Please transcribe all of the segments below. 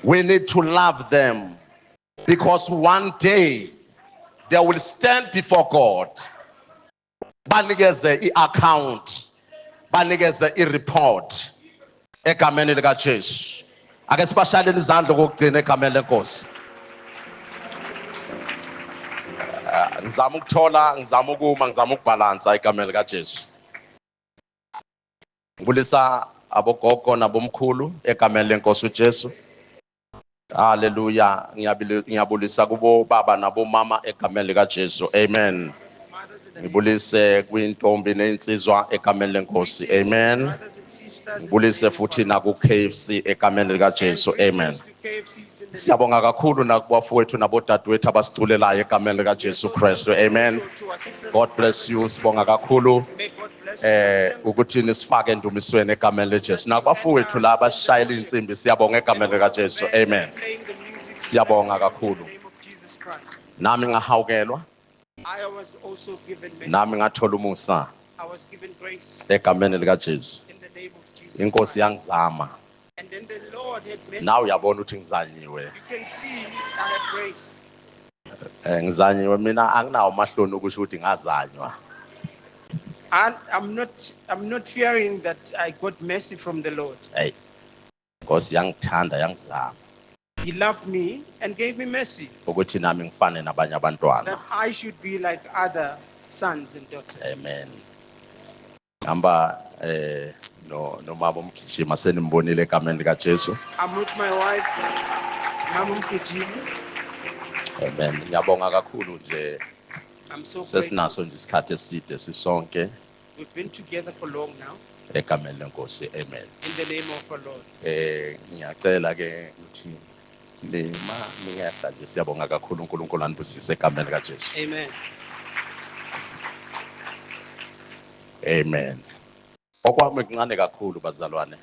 We need to love them because one day they will stand before God. Banikeze i-account, banikeze i-report egameni likaJesu. Ake sibashalele izandla kokugcina egameni lenkosi. Ngizama ukuthola, ngizama ukuma, ngizama ukubhalansa egameni likaJesu. Ngibulisa abogogo nabomkhulu egameni lenkosi uJesu. Hallelujah. Ngiyabulisa kubo baba nabo mama egameni likaJesu. Amen. Ngibulise kwintombi neinsizwa egameni lenkosi. Amen. Ngibulise futhi naku KFC egameni likaJesu. Amen. Siyabonga kakhulu nakubafowethu nabodadewethu abasiculayo egameni likaJesu Kristu. Amen. God bless you. Sibonga kakhulu ukuthi nisifake endumisweni egameni leJesu. Nakubafowethu la abashayela insimbi siyabonga egameni likaJesu. Amen. Siyabonga kakhulu. Nami ngahawukelwa. I was also given mercy. Nami ngathola umusa I was given grace egameni likaJesu. in the name of Jesus Inkosi Christ. yangizama. And then the Lord had mercy. Nawe uyabona ukuthi ngizanyiwe. You can see I have grace. Ngizanyiwe mina anginawo amahloni ukusho ukuthi ngazanywa. And I'm not fearing that I got mercy from the Lord. Hey. Inkosi yangithanda yangizama He loved me and gave me mercy ukuthi nami ngifane nabanye abantwana. that I should be like other sons and daughters. Amen. Ngamba no mama umgijima senimbonile egameni likaJesu. I'm with my wife, Mama Mkejimi. Amen. Ngiyabonga kakhulu nje I'm so grateful. sesinaso nje isikhathi eside sisonke We've been together for long now. egameni lenkosi. Amen. In the name of our Lord. Ngiyacela ke ukuthi lema ngiyahla nje siyabonga kakhulu uNkulunkulu anibusise egameni likaJesu. Amen. Amen. Okwami kuncane kakhulu bazalwane.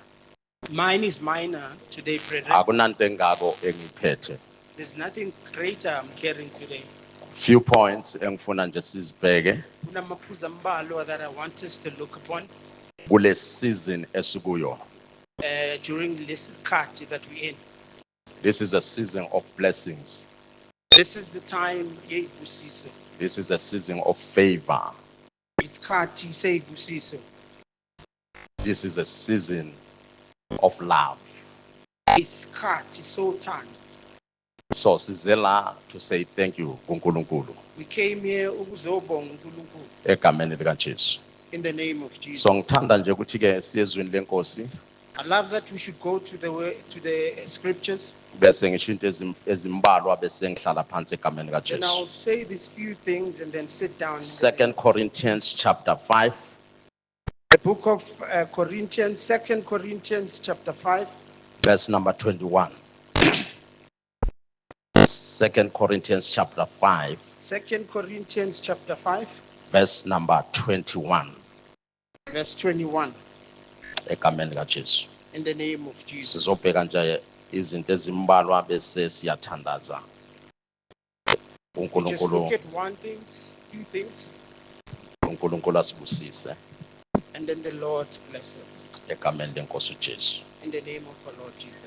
Mine is minor today, brethren. Akunanto engako engiphethe. There's nothing greater I'm carrying today. Few points engifuna nje sizibheke Kunamaphuzu ambalwa that I want us to look upon kule season esikuyo. during this sikhathi that we're in. This is a season of blessings. This is the time yebusiso. This is a season of favor. Isikhathi sebusiso. This is a season of love. Isikhathi sothando. So sizela to say thank you kuNkulunkulu We came here ukuzobonga uNkulunkulu egameni likaJesu. in the name of Jesus. So ngithanda nje ukuthi ke siyezweni lenkosi I love that we should go to the scriptures. bese ngisho into ezimbalwa bese ngihlala phansi egameni Then I'll likaJesu. say these few things and then sit down. 2 Corinthians chapter 5 The book of Corinthians, 2 Corinthians chapter 5. verse number 21. 2 Corinthians chapter 5 2 Corinthians chapter 5, verse number 21 verse 21. egameni likaJesu. In the name of Jesus. Sizobheka nje izinto ezimbalwa bese siyathandaza. Just look uNkulunkulu at few things, uNkulunkulu asibusise and then the Lord blesses. egameni lenkosi uJesu. In the name of our Lord Jesus.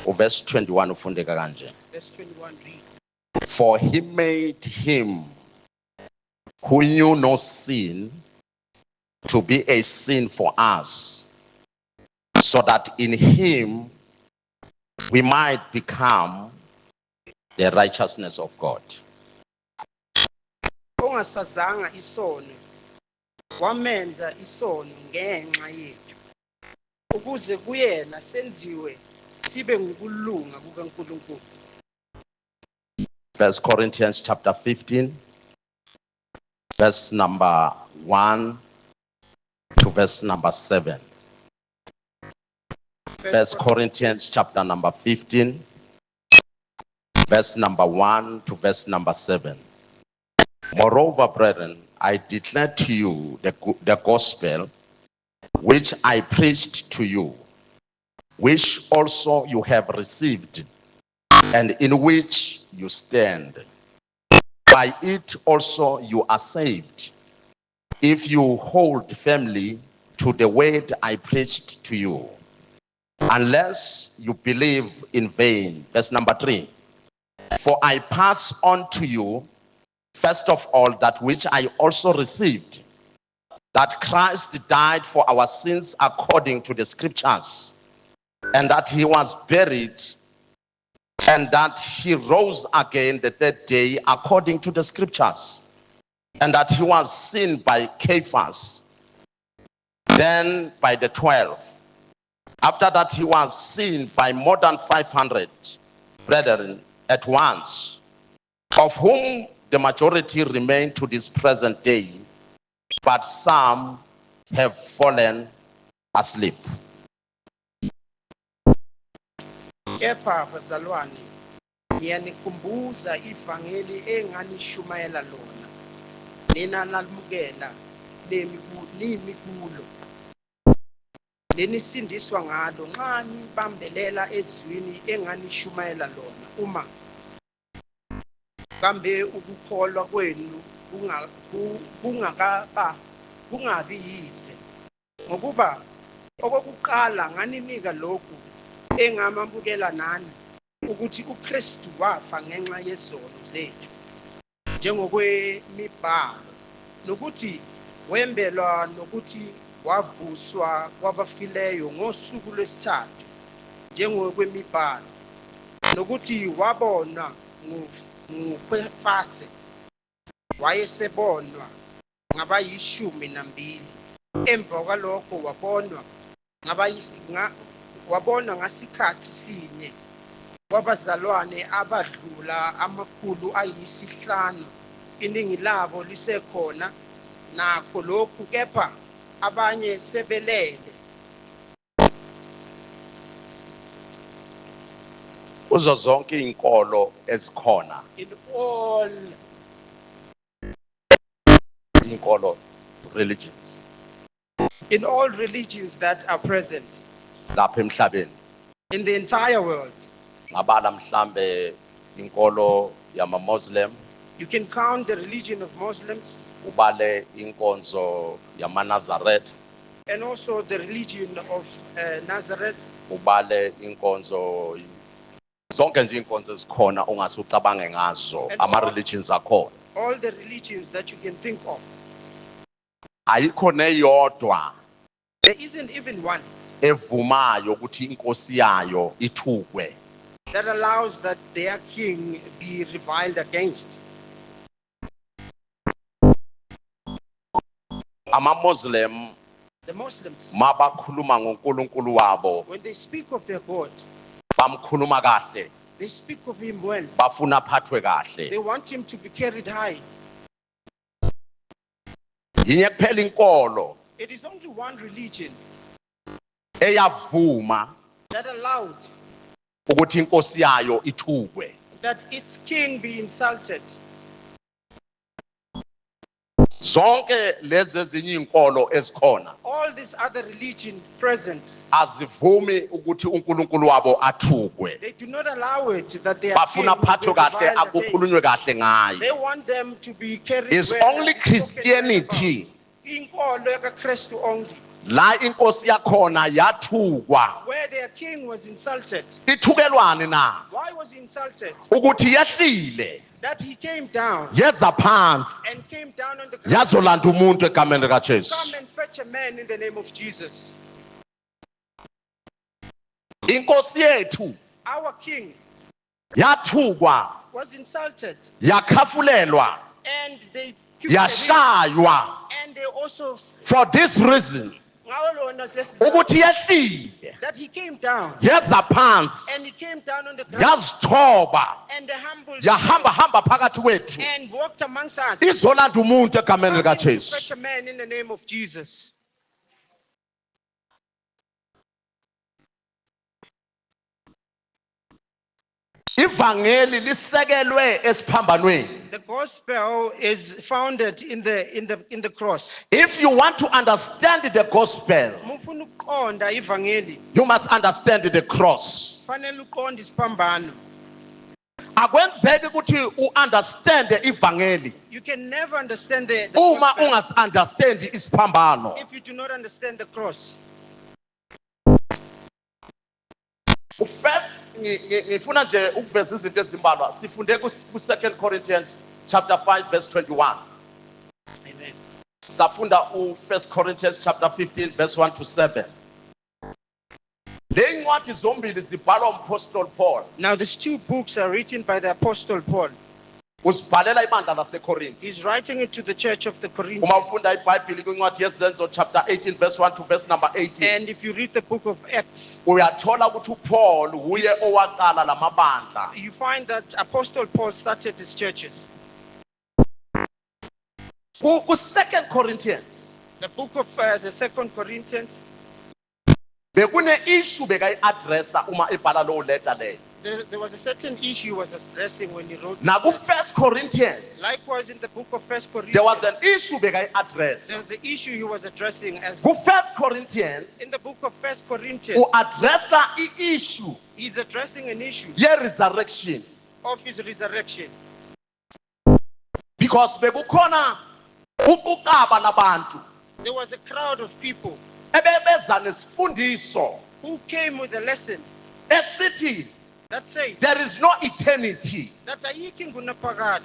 Uverse 21 ufundeka kanje. Verse 21 reads, For he made him who knew no sin to be a sin for us, so that in him we might become the righteousness of God. ongasazanga isono, wamenza isono ngenxa yethu, ukuze kuyena senziwe sibe ngukulunga kukaNkulunkulu. 1 Corinthians chapter 15, verse number 1 to verse number 7. 1 Corinthians chapter number 15, verse number 1 to verse number 7. Moreover, brethren, I declare to you the gospel which I preached to you, which also you have received, and in which you stand. By it also you are saved, if you hold firmly to the word I preached to you, unless you believe in vain. Verse number 3. For I pass on to you, first of all, that which I also received, that Christ died for our sins according to the scriptures, and that he was buried, and that he rose again the third day according to the scriptures, and that he was seen by Cephas, then by the 12. After that, he was seen by more than 500 brethren at once, of whom the majority remain to this present day, but some have fallen asleep. Kepha bazalwane, ngiyanikhumbuza ivangeli enganishumayela lona. Nina lamukela nimi kulo. Lenisindiswa ngalo nxa nibambelela ezwini enganishumayela lona. Uma kambe ukukholwa kwenu kungabi yize. Ngokuba okokuqala nganinika lokhu engamamukela nani, ukuthi uKristu wafa ngenxa yezono zethu njengokwemibhalo, nokuthi wembelwa, nokuthi wavuswa kwabafileyo ngosuku lwesithathu njengokwemibhalo, nokuthi wabonwa nguKefase, wayesebonwa ngabayi12, emva kwalokho wabonwa ngasikhathi sinye kwabazalwane abadlula 500, iningi labo lisekhona nakho lokhu, kepha abanye sebelele. Uzo zonke inkolo ezikhona, In all inkolo religions religions that are present lapha emhlabeni, in the entire world, ngabala mhlambe inkolo yama Muslim, you can count the religion of Muslims ubale inkonzo yama Nazareth, and also the religion of Nazareth, ubale inkonzo, zonke nje inkonzo ezikhona ongasucabange ngazo, ama religions akhona. all the religions that you can think of. Ayikho neyodwa There isn't even one evumayo ukuthi inkosi yayo ithukwe. that allows that their king be reviled against. Ama Muslim The Muslims, mabakhuluma ngoNkulunkulu wabo, when they speak of their God, bamkhuluma kahle, they speak of him well. bafuna aphathwe kahle. They want him to be carried high. Yinye kuphela inkolo It is only one religion eyavuma that allowed ukuthi inkosi yayo ithukwe. that its king be insulted. Zonke lezi ezinye inkolo ezikhona All these other religions present, azivumi ukuthi uNkulunkulu wabo athukwe. they do not allow it that their king Bafuna will be aphathwe kahle, reviled against. akukhulunywe kahle ngaye. They want them to be carried It's well only and spoken Christianity. about. Inkolo yakaKristu only, La inkosi yakhona yathukwa. where their king was insulted. Ithukelwane na Why was he insulted? ukuthi yehlile That he came down yeza phansi and came down on the ground. yazolanda umuntu egameni Come likaJesu. and fetch a man in the name of Jesus. Inkosi yethu Our king yathukwa, was insulted, yakhafulelwa, and they killed him, yashaywa. and they also For this reason ukuthi yehlile that he came down yeza phansi and he came down on the ground yazithoba and the humble yahamba phakathi kwethu and walked amongst us. izolanda umuntu egameni Coming to fetch likaJesu. a man in the name of Jesus. Ivangeli lisekelwe esiphambanweni. The gospel is founded in the cross. If you want to understand the gospel, Mufuna ukuqonda ivangeli, you must understand the cross. fanele uqonde isiphambano. Akwenzeki ukuthi uunderstand ivangeli You can never understand the uma gospel ungasunderstand isiphambano. if you do not understand the cross. First, ngifuna nje ukuveza izinto ezimbalwa. Sifunde ku 2 Corinthians chapter 5 verse 21. Amen. Safunda u 1 Corinthians chapter 15 verse 1 to 7. Le ncwadi zombili zibhalwa uMapostle Paul. Now these two books are written by the Apostle Paul. Usibhalela ibandla laseKorinte. He's writing it to the church of the Corinthians. Uma ufunda iBhayibheli kwincwadi yezenzo chapter 18 verse 1 to verse number 18. And if you read the book of Acts, Uyathola ukuthi uPaul uye owaqala lamabandla. you find that Apostle Paul started these churches. Ku 2 Corinthians The book of the 2 Corinthians, bekune issue bekayi-addressa uma ebhala lowo letter leyo. there was a certain issue he was addressing when he wrote. Na ku 1 Corinthians Likewise, in the book of 1 Corinthians, there was an issue there bekayi-addressa. was the issue he was addressing as Ku 1 Corinthians in the book of 1 Corinthians. uaddressa i-issue He's addressing an issue ye-resurrection of his resurrection. because bekukhona ukuqaba labantu There was a crowd of people ebebeza nesifundiso who came with a lesson esithi that says there is no eternity. that ayikho ingunaphakade.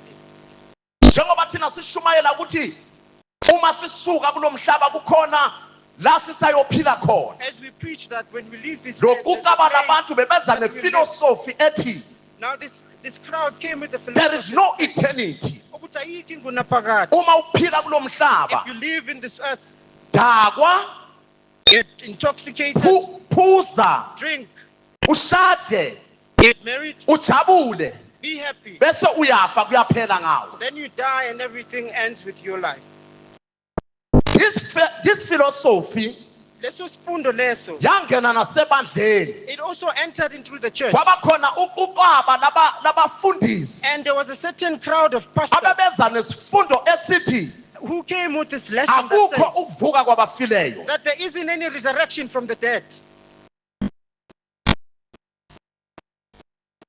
Njengoba thina sishumayela ukuthi uma sisuka kulo mhlaba kukhona la sisayophila khona. As we preach that when we leave this earth, there's a Lokuqaba place labantu bebeza that we live. nefilosofi ethi Now this crowd came with the there is philosophy no eternity. ukuthi ayikho ingunaphakade. Uma uphila kulo mhlaba If you live in this earth, dakwa, get intoxicated, phuza, drink, ushade, get married, ujabule, be happy, bese uyafa kuyaphela ngawo. then you die and everything ends with your life. This philosophy Leso sifundo leso, yangena nasebandleni. it also entered into the church. Kwaba khona ukuqaba labafundisi And there was a certain crowd of pastors abebeza nesifundo esithi who came with this lesson that akukho says ukuvuka kwabafileyo. that there isn't any resurrection from the dead.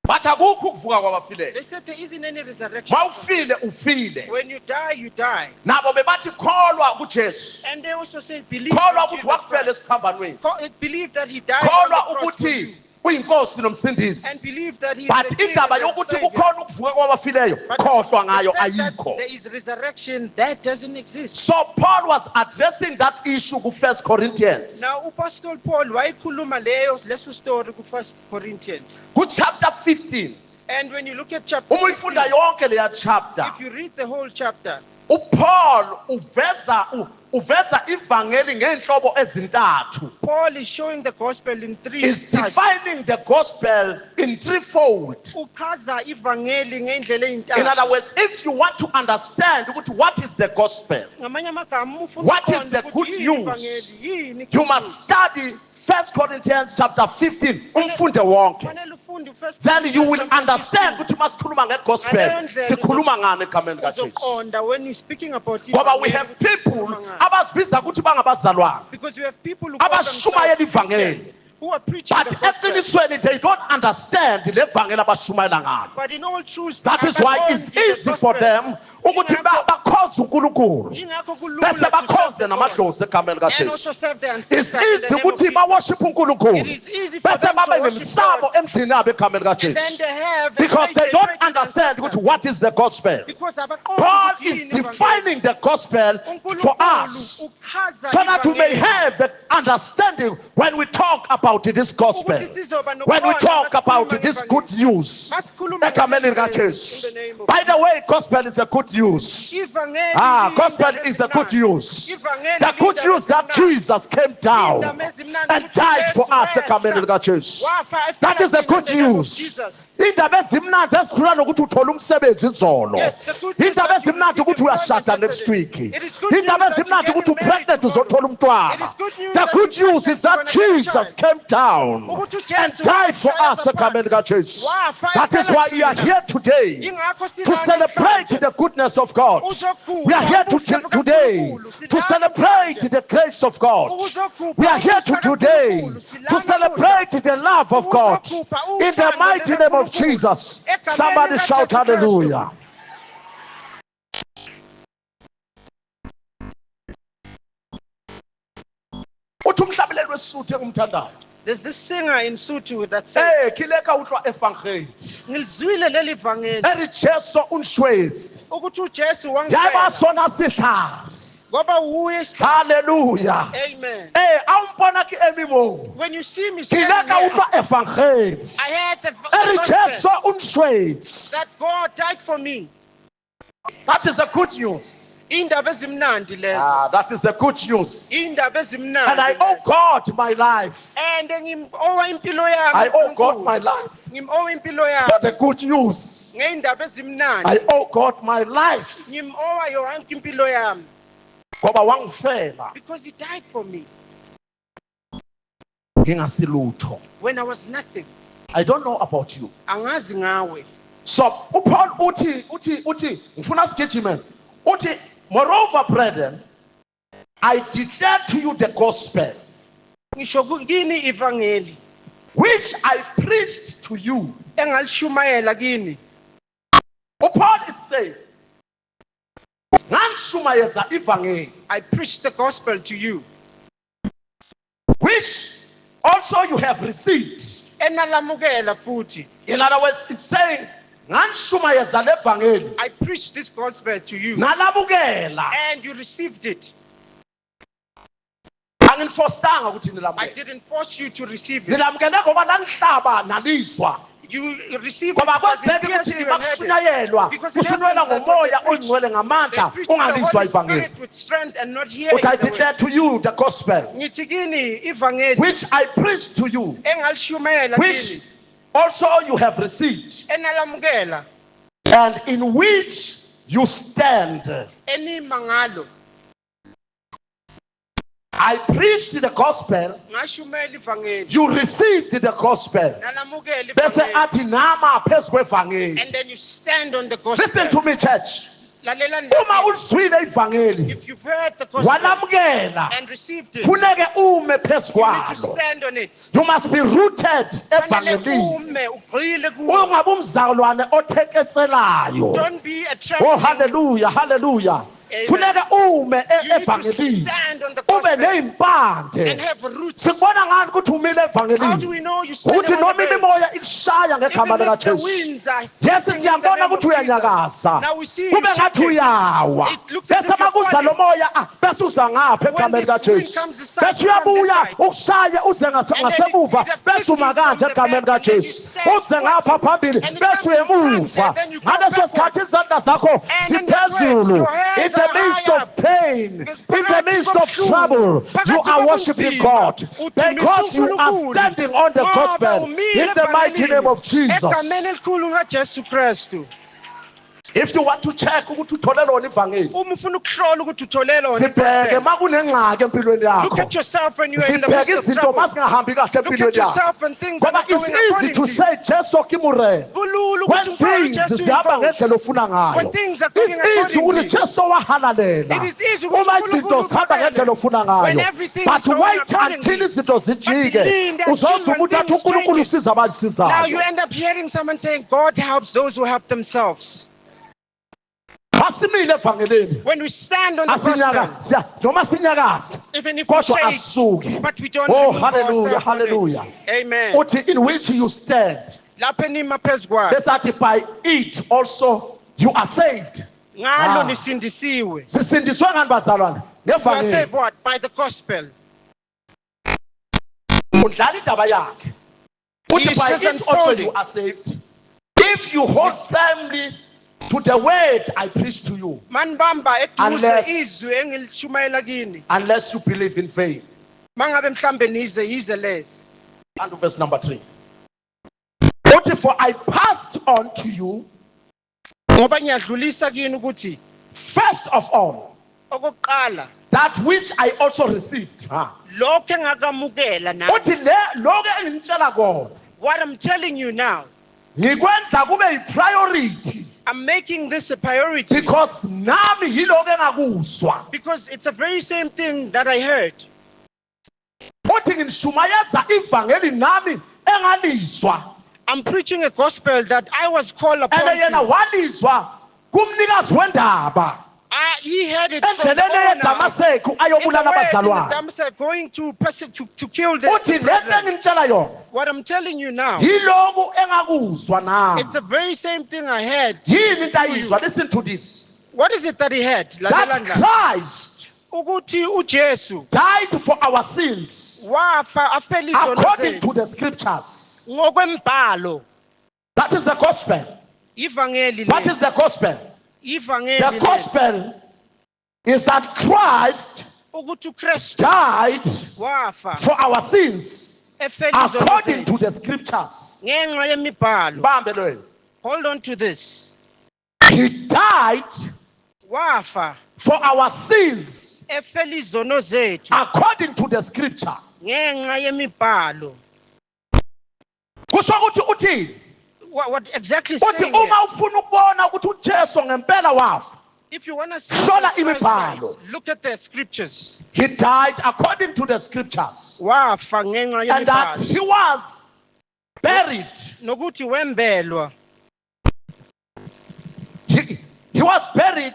But akukho ukuvuka kwabafileyo. They said there isn't any resurrection. Mawufile ufile. When you die, you die. Nabo bebathi kholwa kuJesu. And they also said, believe Kholwa in ukuthi Jesus wafela Christ. esiphambanweni. Believe that he died on Kholwa the cross for ukuthi you. uyinkosi And nomsindisi. believe that he is But the King indaba and the yokuthi Savior. kukhona ukuvuka kwabafileyo But khohlwa ngayo the fact that ayikho. there is resurrection, that doesn't exist. So Paul was addressing that issue ku 1 Corinthians. Now, Apostle Paul, wayikhuluma leso story ku 1 Corinthians. Ku chapter 15. And when you look at chapter Uma 15, uyifunda yonke leya chapter, if you read the whole chapter, uPaul uveza ivangeli ngeenhlobo ezintathu. Paul is showing the gospel in three Is types. defining the gospel in threefold. Uchaza ivangeli ngendlela In eyintathu. other words, if you want to understand what is the gospel, Ngamanye amagama, ufuna what is ukuqonda the ukuthi good yini news? ivangeli, yini you good must news. study 1 Corinthians chapter 15. Umfunde wonke. Kufanele ufunde First Then you will Corinthians understand chapter ukuthi masikhuluma ngegospel Ngaleyo ndlela sikhuluma ngani egameni 15. kaJesu. Uzoqonda when you're speaking about Ngoba we ivangeli, have ukuthi people sikhuluma ngani. abazibiza ukuthi bangabazalwane, Because you have people who call abashumayela themselves ivangeli, Christians, who are preaching but the gospel. eqinisweni they don't understand le vangeli abashumayela ngalo. But in all truth, That is why it's abaqondi the easy for gospel. them ukuthi bakhonze uNkulunkulu Yingakho kulula bese to serve bakhonze the God namadlozi egameni and also kaJesu. serve the It's ancestors in easy the name of ukuthi Jesus. baworship It uNkulunkulu is easy for bese them to babe worship nemsamo God. emdlini yabo egameni And then kaJesu, they have a because place they don't pray to the understand ancestors. what is the gospel. Because abaqondi Paul ukuthi is yini ivangeli. defining the gospel for uNkulunkulu us uchaza so that we may ivangeli. have the understanding when we talk about this gospel, Ukuthi sizoba when we nokuqonda talk about masikhuluma this ngevangeli. good news. Masikhuluma Egameni ngevangeli likaJesu. in the name of By the way, gospel is a good news. Ivangeli Gospel liyindaba is a good ezimnandi. news. Ivangeli The good liyindaba news that ezimnandi. Jesus came down Indaba ezimnandi and ukuthi died for Jesu us. Egameni wehla, likaJesu. wafa efela That is a thina good in the name of news. Jesus. Indaba ezimnandi esiphula nokuthi uthola umsebenzi izolo. Yes, the good news Indaba that you ezimnandi receive ukuthi employment uyashada next yesterday. week. It is good Indaba news that ezimnandi you're ukuthi getting married upregnant uzothola It umntwana. is good news The that good you're news is pregnant, that you're gonna get a Jesus child. came down Ukuthi and uJesu died for washaya us. Egameni likaJesu. Wafa That is efela why we are thina. here today Yingakho to silana celebrate namhlanje. the goodness of God. Uzogubha We are here to ubuhle today bukaNkulunkulu. to Silana celebrate namhlanje. the grace of God. Uzogubha We are here ubuhle today kaNkulunkulu. to Silana celebrate the love of God. Uzogubha In the uthando mighty name of likaNkulunkulu. Jesus. Egameni Somebody shout likaJesu Kristu. hallelujah. Uthi umhlabeleli wesuthu engumthandayo There's this singer in Sutu that says, kileka utlwa evangeli ngilizwile leli vangeli eri Jesu unshwezi ukuthi uJesu yaba wangifela sona sihlalo. ngoba uye isihlalo. Hallelujah. Amen. Awumbona ki emimo When you see me standing kileka here, utlwa evangeli I heard eri the Jesu gospel unshwezi. that God died for me. That is a good news. Indaba ezimnandi lezo. That is a good news. Indaba And I ezimnandi. owe God my life. And ngimowa impilo yami. I owe God my life. Ngimowa impilo For the yami. good news. Ngeindaba ezimnandi. I owe God my life. Ngimowa yonke impilo yami Ngoba wangifela because he died for me ngingasilutho. when I was nothing. I don't know about you. Angazi ngawe. So uPaul uthi ngifuna sigijime. Uthi moreover brethren, I declare to you the gospel Ngisho kini ivangeli which I preached to you. engalishumayela kini. uPaul is saying nganishumayeza ivangeli I preached the gospel to you. which also you have received. Enalamukela futhi. In other words, it's saying nganishumayeza levangeli I preached this gospel to you nalamukela. and you received it. Anginifostanga ukuthi I nilamukele. didn't force you to receive it. Nilamukele ngoba lanihlaba nalizwa. You received Ngoba it because it kwenzeka pierced ukuthi you and hurt it. makushunyayelwa Because it kushunyelwa happens that ngomoya when they ongcwele ngamandla preach the ungalizwa Holy ivangeli. Spirit with strength and not hearing But I the declare word. to you the gospel Ngithi kini ivangeli which I preached to you, engalishumayela which kini also you have received, enalamukela and in which you stand. enima ngalo. I preached the gospel, Ngashumayela ivangeli you received the gospel. nalamukela Bese ivangeli. athi nama phezu kwevangeli. And then you stand on the Listen gospel. to me, church. Lalela Uma ndaba. ulizwile ivangeli If you've heard the gospel walamukela, and received it, you funeke ume phezu need to kwalo. stand on it. You must be rooted Fanele evangelini. ume, ugxile kuwo. Ungabe umzalwane otheketselayo. Don't be a Oh, trembling. hallelujah, hallelujah. Amen. Funeka ume You need to evangelini. stand on the Ube gospel nezimpande. and have roots. Sibona ngani ukuthi umile How do evangelini? we know you stand Uthi on noma the faith? imimoya ikushaya ngegama Even lika if the Jesu. winds are Yes, hitting in the siyambona name of ukuthi uyanyakaza. Jesus. Now we see you Kube ngathi shaking. uyawa. It looks as Bese if you're makuza falling. lo moya bese uza ngapha When egameni this lika wind Jesu. comes this side, Bese you come this uyabuya side. ukushaye uze then ngasemuva. it Bese afflicts you uma from kanje the egameni back, lika and then you Jesu. stand Uze ngapha forward. phambili And it bese comes in front, uyemuva. and then you go Ngaleso sikhathi backwards. izandla zakho And then that's where ziphezulu. your hands In the are midst high of up. pain, in the midst of Phakathi trouble, kobuhlungu, you phakathi are worshiping kobunzima, God udumise because you are uNkulunkulu. standing on the Ngoba gospel umile in the mighty evangelini. name of Jesus. Egameni elikhulu kaJesu Kristu. If you want to check ukuthi uthole lona ivangeli, Uma ufuna ukuhlola ukuthi utholele lona sibheke igospel, makunengxaki empilweni look yakho. at yourself when you are in the Sibheke midst of izinto trouble. masingahambi kahle Look empilweni at yakho. yourself and things are Ngoba not it's going easy according to to you. say Jesu kimure. Kulula When ukuthi uqale things uJesu zihamba inkosi. ngendlela ofuna When ngayo. things are going It's easy accordingly. ukuthi Jesu wahalalela. It is easy ukuthi Uma izinto uNkulunkulu zihamba ngendlela ofuna When ngayo. everything But is going wait accordingly. until izinto zijike. But linda Uzozwa until ukuthi athi things uNkulunkulu changes. usiza Now you abasizayo. end up hearing someone saying, God helps those who help themselves. Masimile evangelini. When we stand on the Asinyaka, gospel, noma sinyakaza. even if we Kodwa shake, asuke. but we don't Oh, remove hallelujah, ourselves from it. hallelujah. Amen. Uthi in which you stand. Lapho enima phezu kwayo. Bese athi by it also you are saved. Ngalo Ah. nisindisiwe. Sisindiswe ngani bazalwane? You are saved Ngevangeli. what? By the gospel. Undlala indaba yakhe. Uthi He's by just it also unfolding. you are saved. If you hold firmly to the word I preach to you, Manibamba eduze Unless- izwi engilishumayela kini. unless you believe in faith. Mangabe mhlambe yize lezi. And verse number 3. Uthi for I passed on to you Ngoba ngiyadlulisa kini ukuthi first of all okokuqala that which I also received. lokho engakamukela na. Uthi lokho engimtshela kona What I'm telling you now, ngikwenza kube yipriority I'm making this a priority because nami yiloko engakuzwa. because it's a very same thing that I heard. Uthi ngishumayeza ivangeli nami engalizwa. I'm preaching a gospel that I was called upon And yena to. walizwa kumnikazi wendaba. He had it from the endleleni eya owner. eDamaseko In the ayobulala way to abazalwane. Damascus, going to kill Uthi the lento brethren. engimtshela yona What I'm telling you now, yiloku engakuzwa nami. it's the very same thing I had. Yini into ayizwa? Listen to this. What is it that he had? That Christ Ukuthi uJesu died for our sins wafa afela izono according to zethu the scriptures. ngokwembhalo. That is the gospel. Ivangeli What le. is the gospel? Ivangeli The le. gospel is that Christ Ukuthi uKristu died wafa for our sins efela izono according to zethu the scriptures. ngenxa yemibhalo. Bambe lo wena. Hold on to this. He died Wafa for our sins efela izono zethu according to the scripture. ngenxa yemibhalo. Kusho ukuthi uthini? What exactly Uthi saying here? uma ufuna ukubona ukuthi uJesu ngempela wafa, If you want to see Hlola what Christ imibhalo. dies, look at the scriptures. he died according to the scriptures. Wafa ngenxa And that yemibhalo. he was buried. Nokuthi wembelwa. He was buried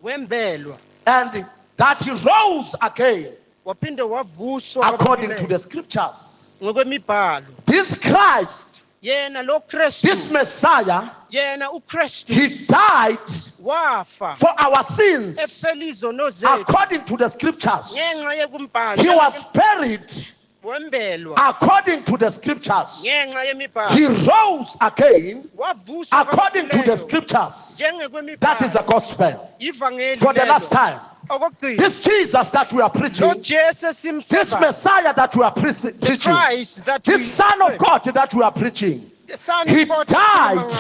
Wembelwa. and that he rose again Waphinde wavuswa according to kwabafileyo. the scriptures. Ngokwemibhalo. This Christ, Yena lo this Kristu. Messiah, Yena uKristu he died wafa for our sins efela izono zethu according to the scriptures. ngenxa yekumbhalo. He was buried wembelwa according to the scriptures. ngenxa yemibhalo. He rose again Wavuswa according to the kwabafileyo. scriptures. Njengekwemibhalo. That is the gospel. Ivangeli For the lelo. last time, Okokugcina. this Jesus that we are Lo preaching, Jesu this simseba. Messiah that we are preaching, Christ that we this Son of serve. God that we are preaching, The Son He of God died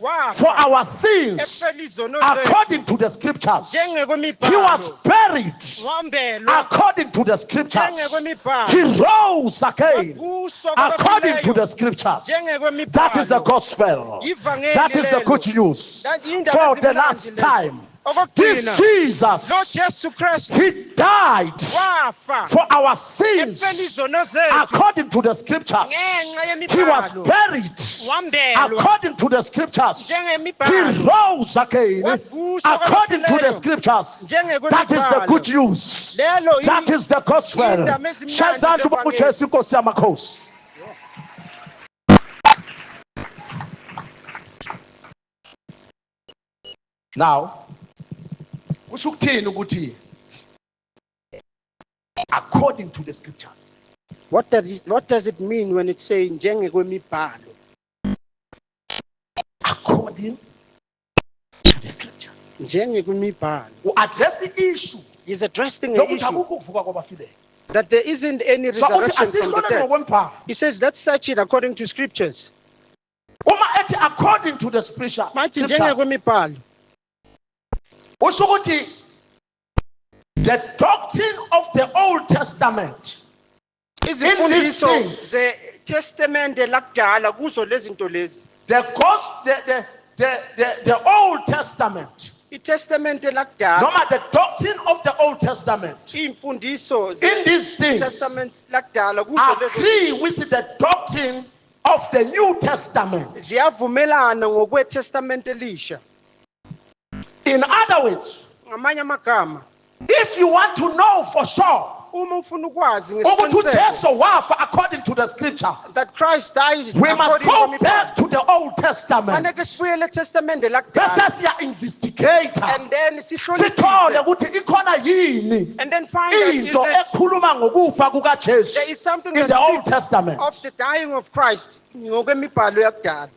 wafa for our sins efela izono zethu according to the scriptures. He njengekwemibhalo. was buried Wambelwa according to the scriptures. njengekwemibhalo. He rose again Wavuswa according to kwabafileyo. the scriptures. Njengekwemibhalo. That is the gospel. Ivangeli That is the lelo. good news. That indaba For the ezimnandi last lezo. time, Okokugcina. this Jesus, Lo Jesu Kristu he died wafa for our sins efela izono zethu according to the scriptures. ngenxa He was yemibhalo. buried Wambelwa according to the scriptures. He njengemibhalo. rose again Wavuswa according to the kwabafileyo. scriptures. Njengekwemibhalo. That is the good news. Lelo That is the gospel. indaba ezimnandi Shazantu zevangeli. bakuJesu Nkosi yamakhosi. Now, kusho ukuthini ukuthi according to the scriptures. What does it mean when it's saying njengekwemibhalo? According to the scriptures. Njengekwemibhalo. U-address issue He's addressing an yokuthi issue akukho ukuvuka kwabafileyo. that there isn't any So uthi resurrection from the asihlole dead. ngokwembhalo. He says, let's search it according to scriptures. Uma ethi according to the scriptures, Mathi njengekwemibhalo. usho ukuthi the doctrine of the Old Testament in these Izimfundiso things, zeTestamente lakudala kuzo lezi zinto lezi. the Old Testament, iTestamente lakudala. noma the doctrine of the Old Testament, Imfundiso in these things zeTestament lakudala kuzo lezo agree with the doctrine of the New Testament. ziyavumelana ngokweTestamente elisha. In other words, Ngamanye amagama, if you want to know for sure uma ufuna ukwazi ukuthi ngesiqiniseko uJesu wafa according to the scripture, that Christ died we must according go kwemibhalo, back to the Old Testament. faneke sibuyele eTestamente Bese lakudala siya investigate, and then sithole sihlolisise ukuthi ikhona yini and then find out is into that ekhuluma ngokufa there kukaJesu is something in that the Old speaks Testament. of the dying of Christ ngokwemibhalo yakudala.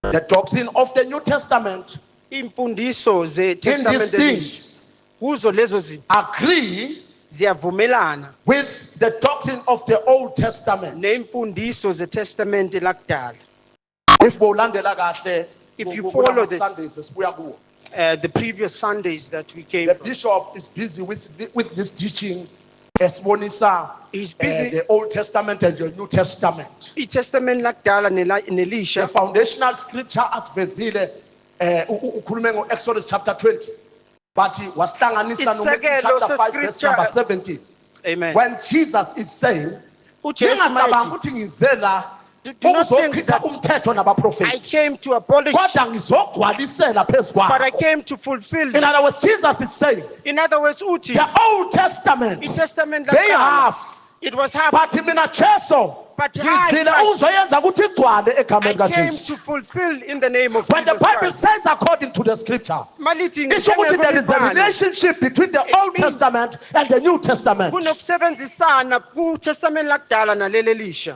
The doctrine of the New Testament Imfundiso in these zeTestamente elisha things kuzo lezo zinto agree ziyavumelana with the doctrine of the Old Testament. neimfundiso zeTestamente lakudala. If bowulandela kahle, If you kula follow this- Sundays esibuya kuwo. The previous Sundays that we came The from, bishop is busy with this teaching. Esibonisa he's busy. the Old Testament and the New Testament. iTestament lakudala The nelisha foundational scripture asivezile ukhulume ngo-Exodus chapter 20. But wasihlanganisa no-Matthew Isekelo chapter 5 verse se-scripture- number 17. Amen. When Jesus is saying, uJesu "Ningacabanga mayethi ukuthi ngize la Do not think ukuzochitha that umthetho I nabaprofethi came to abolish, kodwa ngizogcwalisela phezu but I kwabo. came to fulfill. In other words, Jesus is saying In other words, uthi, the Old Testament iTestament they lakudala, have, it was half. but mina Jesu But ngizile I uzoyenza ukuthi igcwale egameni came to kaJesu. fulfill in the name of When the Jesus Bible Christ. says according to the scripture, Malithi isho ukuthi there is a ngiyabona relationship between the Old means Testament and the New Testament. kunokusebenzisana kuTestament lakudala naleli elisha.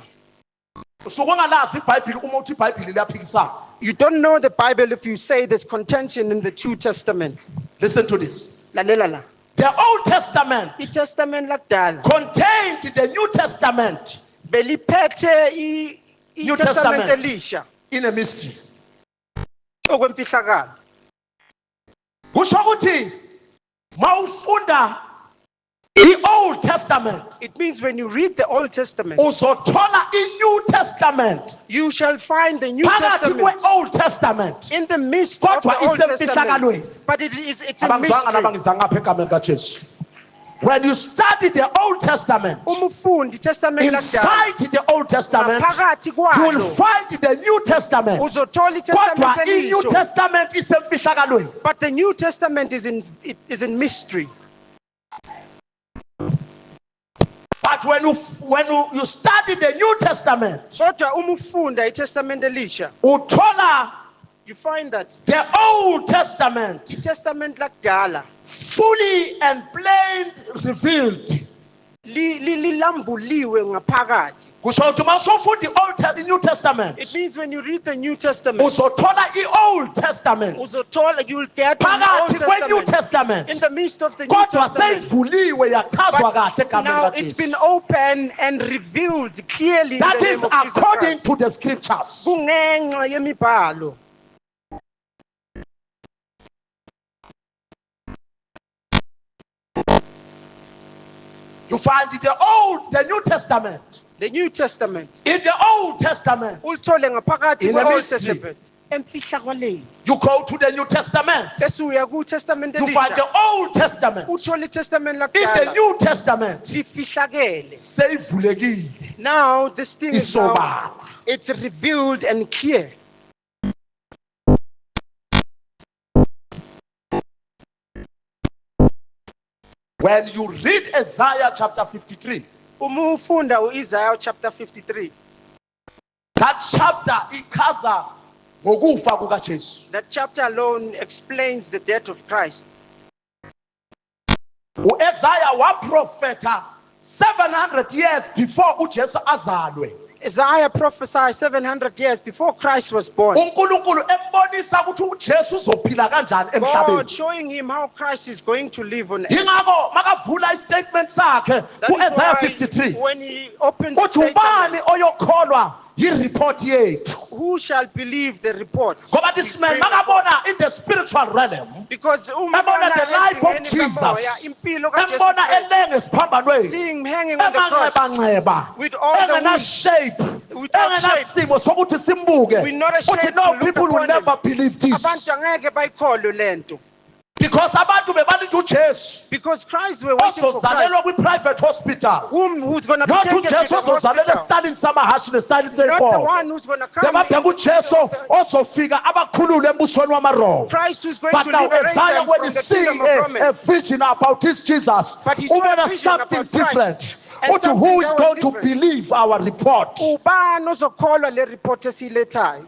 Usukungalazi iBhayibheli uma uthi iBhayibheli liyaphikisana. You don't know the Bible if you say there's contention in the two testaments. Listen to this. Lalela la. The Old Testament iTestament lakudala contained the New Testament beliphethe New iTestament Testament. elisha in a mystery. okwemfihlakalo. Kusho ukuthi mawufunda i-Old Testament It means when you read the Old Testament, uzothola i-New Testament you shall find the New phakathi Testament kwe-Old Testament. in the midst of Kodwa the Old isemfihlakalweni. Testament. But it's a Abangizwanga mystery. nabangiza ngapha egameni kaJesu. When you study the Old Testament, Umufundi iTestament lakudala inside the Old Testament, ngaphakathi you will kwalo find the New Testament. uzothola Kodwa iTestament i-New elisha. Testament isemfihlakalweni. But the New Testament is in mystery. But when you study the New Testament, Kodwa umufunda iTestament elisha, uthola you find that the Old Testament iTestament lakudala fully and plain revealed. lilambuliwe ngaphakathi. Kusho ukuthi mawusufunda the New Testament, It means when you read the New Testament, uzothola i-Old Testament uzothola, you will get the Old phakathi kwe-New Testament Testament. in the midst of the New Kodwa Testament. seyivuliwe yachazwa kahle But now egameni it's been kaJesu. open and revealed clearly in That the is name of Jesus according Christ. to the scriptures. Kungenxa yemibhalo. You find the New Testament. The New Testament In the Old Testament, ulithole ngaphakathi In the kwe-Old mystery. Testament emfihlakalweni. you go to the New Testament. Bese uya kuTestament You find elisha the Old Testament. uthole iTestament In the lakudala New Testament, lifihlakele. seyivulekile. Now this thing is now, Isobala. it's revealed and clear. When you read Isaiah chapter 53, Umufunda uIsaiah chapter 53. that chapter ichaza ngokufa kukaJesu. That chapter alone explains the death of Christ. uIsaiah waprofeta 700 years before uJesu azalwe. Isaiah prophesied 700 years before Christ was born. uNkulunkulu embonisa ukuthi uJesu uzophila kanjani God emhlabeni. showing him how Christ is going to live on earth. Ingakho makavula istatement sakhe That is kuIsaiah why 53 when he opens the uthi ubani statement, oyokholwa yireport yethu. who shall believe the report? Ngoba this man makabona in the spiritual realm, Because ebona the life of Jesus, embona elenge esiphambanweni, seeing him hanging on the cross emanxebanxeba, with all the engena wounds, shape, without shape. engenasimo sokuthi simbuke. We're not ashamed Uthi to no, look people will upon him. never believe this. Abantu angeke bayikholwe lento. Because abantu bebalinde uJesu Because Christ were waiting for ozozalelwa Christ. kwi-private hospital. Who's going to be Not taken to uJesu the ozozalela hospital? esitalini samahashi nesitali Not the sey'nkomo. one who's going to come. Bebabheka uJesu ozofika abakhulule embusweni wamaroma. Christ who's going But to now liberate Isaiah, them when from he the see kingdom of a Roman. vision about this Jesus, But he saw a ubona vision something about Christ. different. And Uthi, something who that is was going to different. believe our report? Ubani ozokholwa le report esilethayo?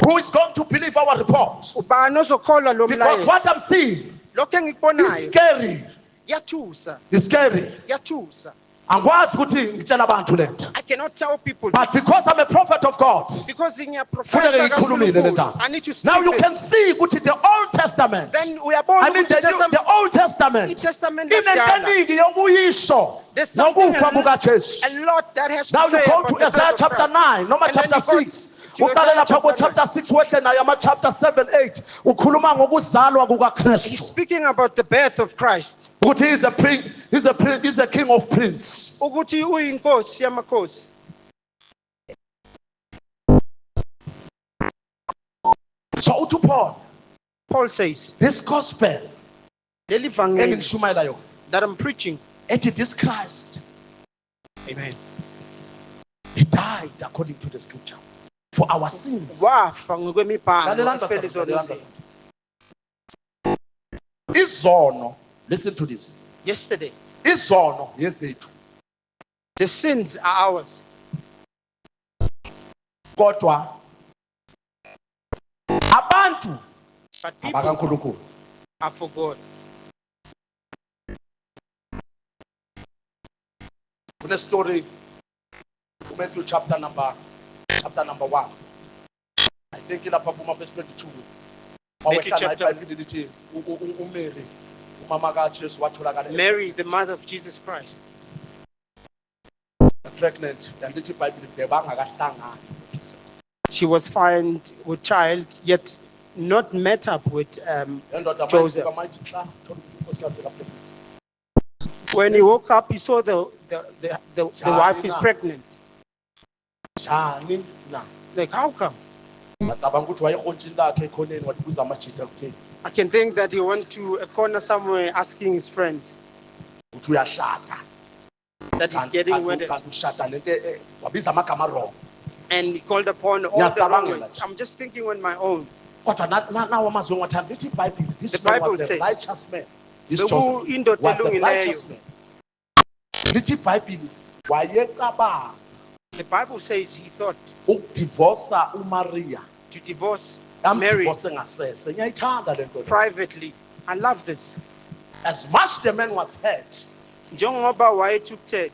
Who is going to believe our report? Ubani ozokholwa lo Because mlayezo? what I'm seeing Lokho is engikubonayo scary. yathusa, It's scary. yathusa. Angikwazi ukuthi ngitshela abantu lento. I cannot tell people But because I'm a prophet of God, because in your funeka prophet ngiyikhulumile le ndaba. I need to speak Now you this. can see ukuthi the Old Testament, Then uyabona I mean the Old Testament, iTestament inento lakudala. eningi yokuyisho There's something ngokufa kukaJesu. a lot that has Now to you say go about to the Isaiah death of chapter Christ. 9 noma And then chapter you go 6. to Uqale Isaiah lapha ku chapter chapter 6 wehle nayo ama chapter 7 8 ukhuluma ngokuzalwa He's kukaKristu. speaking about the birth of Christ. Ukuthi he's a king of prince. Ukuthi uyinkosi yamakhosi. So uthi Paul, Paul says, this gospel leli vangeli engilishumayela yona that I'm preaching, ethi this Christ, Amen. he died according to the scripture for our sins. Wafa ngokwemibhalo Lalelani efela basana, izono lalelani zethu. basana. Izono, listen to this. Yesterday, Izono yezethu. the sins are ours. Kodwa abantu But people abakaNkulunkulu are for God. kune story Matthew chapter number 1. I think ilapha kuma verse 22. Matthew chapter- iBhayibheli lithi uMary umama kaJesu watholakala Mary, the mother of Jesus Christ, pregnant and lithi iBhayibheli bebangakahlangani. she was found with child, yet not met up with Endoda Joseph. mayithi xa thola unkosikazi kaPhilip. When he woke up, he saw the wife is pregnant. Njani na? Like, how come? Ngicabanga ukuthi wayehontshini lakhe ekhoneni wathi kuza amajita kutheni. I can think that he went to a corner somewhere asking his friends Uthi uyashada. that he's getting wedded. Kanti ushada lento wabiza amagama wrong. And he called upon all the Ngiyacabangela wrong ones. nje. I'm just thinking on my own. Kodwa nawo amazwi engiwathanda lithi iBhayibheli this The man Bible was a says, righteous man. This Beku Joseph indoda was a elungileyo. righteous man. Lithi iBhayibheli wayecabanga The Bible says he thought ukudivorsa uMaria. to divorce Mary Amdivorce ngasese. Ngiyayithanda lento. privately. I love this. As much the man was hurt Njengoba wayethukuthele,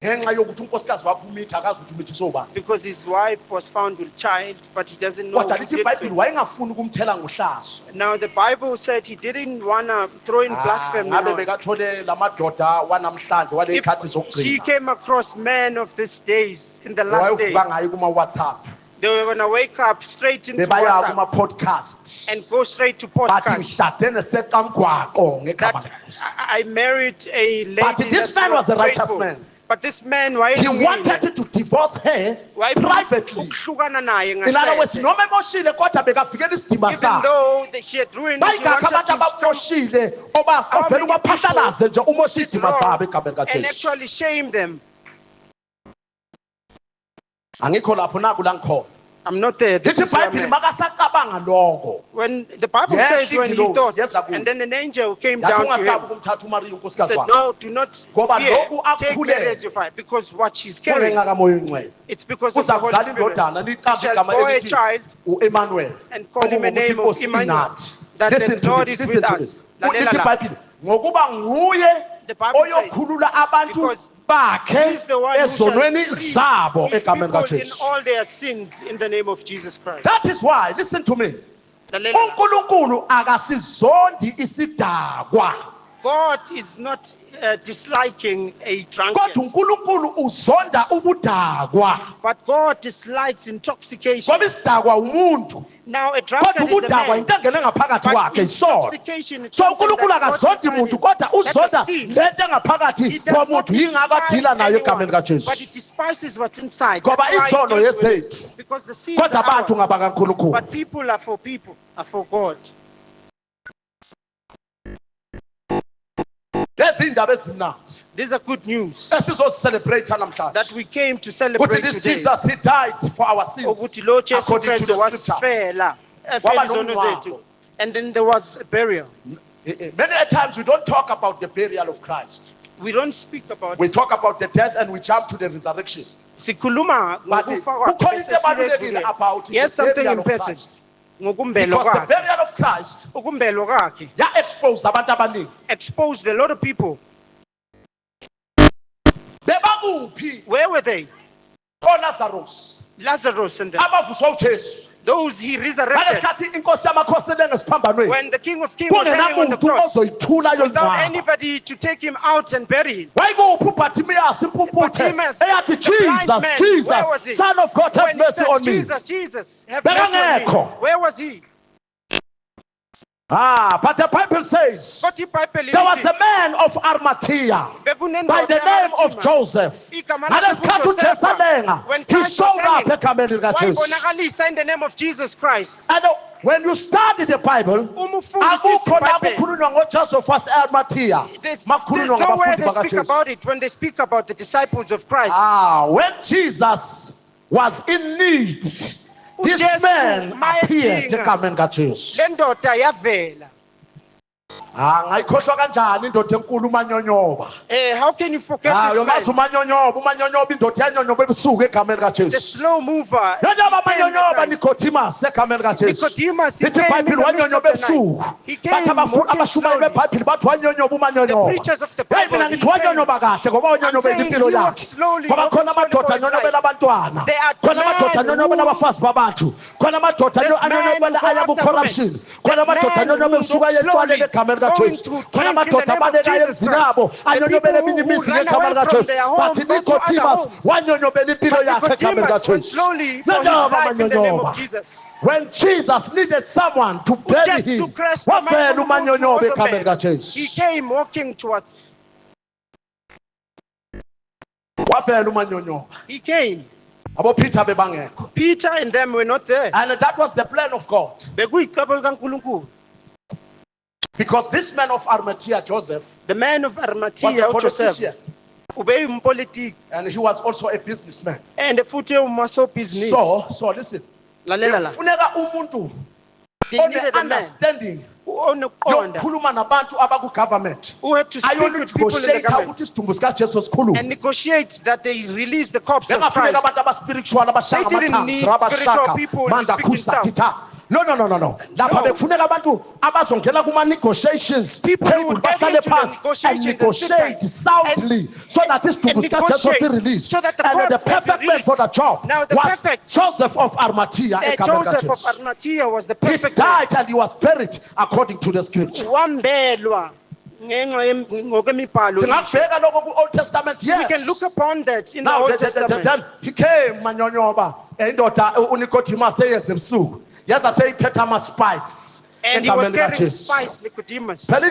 ngenxa yokuthi unkosikazi wakhe umitha akazi ukuthi umithi sobani. because his wife was found with child, but he doesn't know Kodwa who lithi did iBhayibheli so. wayengafuni ukumthela ngohlazo. Now the Bible said he didn't want to throw in blasphemy. Ngabe on. bekathole lamadoda wanamhlanje wale If ikhathi she zokugcina. came across men of these days, in the last days, Wayevuka ngayo kuma WhatsApp. they were going to wake up straight into Bebaya WhatsApp kuma podcast. and go straight to Bathi podcast. ngishade nesekamgwaqo ngegama That lenkosi. I married a lady. But this that's man not was a righteous grateful. man. But this man, why He wanted to divorce her privately. In other words, Even noma emoshile kodwa bekafikela isidima sakhe. though she had ruined, she Bayingakho abantu wanted to come abamoshile oba How ovela many ukwaphahalaze nje umosha idima wrong sabo egameni and kaJesu. actually shame them. Angikho lapho naku la ngikhona. I'm not there. This Lithi is where I'm iBhayibheli at. makasacabanga lokho. When the Bible Yes, says when he ingilosi, thought, yes, Abu. and then an angel came Yathi down to ungasabi him, ukumthatha uMaria he unkosikazi said, wakhe. "No, do not Ngoba fear. lokhu Take akukhulele. Mary as your wife, because what she's carrying, Kungenxa kaMoya Oyingcwele. it's because of the Holy Uzakuzala Spirit. indodana She liqambe shall igama bear a elithi child uEmmanuel. and call him a Okungukuthi name of inkosi Emmanuel, inathi. that the Listen to Lord this, is listen with to us. this. Lalela Uthi la. iBhayibheli ngokuba nguye The Bible says, oyokhulula abantu because bakhe He is the one who shall ezonweni free zabo his egameni people in kaJesu. all their sins in the name of Jesus Christ. That is why, listen to me. Lalela la. uNkulunkulu akasizondi isidakwa. God is not disliking a Kodwa drunkard, uNkulunkulu uzonda ubudakwa. but God dislikes intoxication. Ngoba isidakwa umuntu. Now a Kodwa drunkard is a ubudakwa man, into engene ngaphakathi but kwakhe isono. intoxication is So something uNkulunkulu that God akazondi inside muntu him. kodwa That's uzonda a sin. lento engaphakathi He does not komuntu yingakho despise adila nayo egameni anyone, but he kaJesu. despises what's inside. Ngoba That's why he isono deals with it. yezethu. Because the sins Kodwa are abantu ours. ngabakaNkulunkulu. But people are for God. Lezi indaba ezimnandi These are good news esizocelebrate namhlanje. that we came to Ukuthi celebrate this today. Jesus he died for our sins. Ukuthi lo Jesu According to Kristu the scripture. wasifela, efela Waba izono nomngcwabo. zethu. And then there was a burial. Many a times we don't talk about the burial of Christ. We don't speak about We talk about the death and we jump to the resurrection. sikhuluma But ngokufa kwakhe kukhona bese into ebalulekile sidlule. about the Yes, something burial of important. Christ. Ngokumbelwa Because the kwakhe. burial of Christ Ukumbelwa kwakhe ya-expose abantu abaningi. exposed a lot of people. Bebakuphi Where were they? oLazarus Lazarus and them. abavuswa uJesu. Those he resurrected. Ngaleskhathi inkosi yamakhosi lengesiphambanweni. When the King of Kings was hanging on the Kungenamuntu cross, ozoyithula without yongcwaba. anybody to take him out and bury him. Wayekuphi uBartimaeus impumputhe Bartimaeus, eyathi the blind man, Jesus, where was he? Jesus, Son of God, have When he mercy said, on me. Jesus, have mercy on me. Bekangekho. Where was he? But the Bible says Kodwa iBhayibheli there was lithi, a man of Arimathea by bekunendoda the name of yama-Arimathea. Joseph. Igama And lakhe as Katu nguJosefa. Jesalenga, When he Christ showed was up singing, egameni likaJesu. wayibonakalisa in the name of Jesus Christ. And when you study the Bible, Uma ufundisisa akukho la iBhayibheli, kukhulunywa ngoJoseph wase-Arimathea. there's Makukhulunywa nowhere ngabafundi they speak about bakaJesu. it when they speak about the disciples of Christ. When Jesus was in need, this uJesu man appeared mayedinga, egameni kaJesu. le ndoda yavela. Ngayikhohlwa kanjani indoda enkulu uManyonyoba? How can you forget this Uyazi man? uManyonyoba indoda yanyonyoba ebusuku egameni The kaJesu. slow mover. Yonyoba He came Manyonyoba at night. Nicodemus egameni kaJesu. Nicodemus, he Lithi came in iBhayibheli the midst wanyonyoba of the night. ebusuku. He Bathi came walking abashumayeli slowly. beBhayibheli bathi wanyonyoba The uManyonyoba. preachers of the Hey Bible, mina he ngithi came. wanyonyoba kahle ngoba I'm wanyonyoba saying impilo he walked yakhe. slowly, Ngoba walking khona slowly for amadoda his life. anyonyobela abantwana. There are Khona amadoda men anyonyobela who- abafazi babantu. Khona amadoda There's men anyonyobela who go aya after ku-corruption. women. Khona There's amadoda men who anyonyobela walk esuka etshwaleni slowly, egameni going kaJesu. to Khona drink in the amadoda name of abaleka Jesus emzini Christ. yabo The anyonyobela people eminye who imizi run ngegameni away from kaJesu. their home, Bathi go to other Nicodemus homes. wanyonyobela impilo But yakhe egameni Nicodemus went kaJesu. slowly for his Njengoba life in the name Manyonyoba. of Jesus. When Jesus needed someone to bury uJesu him, Kristu wavela mayefuna umuntu uManyonyoba egameni ozomela. kaJesu. He came walking towards. Wavela uManyonyoba. He came. AboPeter bebangekho. Peter and them were not there. And that was the plan of God. Bekuyicebo likaNkulunkulu. Because this man of Arimathea, Joseph, The man of was Arimathea, a politician. uJoseph, ubeyimpolitiki And he was also a businessman. and futhi umasobhizinisi. So listen. Lalela la. Kufuneka umuntu They needed a man understanding onokuqonda yokukhuluma nabantu abaku-government. who had to speak with people in the Ayonegotiate government ukuthi isidumbu sikaJesu sikhulume. and negotiate that they release the corpse of Bengafuneka Christ. abantu abaspiritual abashaka They didn't amathanzi, need rabashaka, spiritual people to manda speak in kusa, tongues. tita. No. Lapha bekufuneka abantu abazongena kuma-negotiations People who table would get bahlale into the phansi and negotiations and sit negotiate down soundly so that isidumbu and sikaJesu negotiate si-release. so that the And the corpse can be perfect man for the released. job Now the was perfect- Joseph of Arimathea. egameni Joseph of kaJesu. Arimathea was the He perfect man. died and he was buried according to the scripture. Wambelwa ngenxa ngokwemibhalo. Singakubheka lokho ku-Old Testament, yes. We can look upon that in the Now Old Testament. then he came Manyonyoba indoda uNicodemus eyeza ebusuku yaza seyiphethe ama-spice And he was egameni carrying kaJesu. spice, Nicodemus. Phela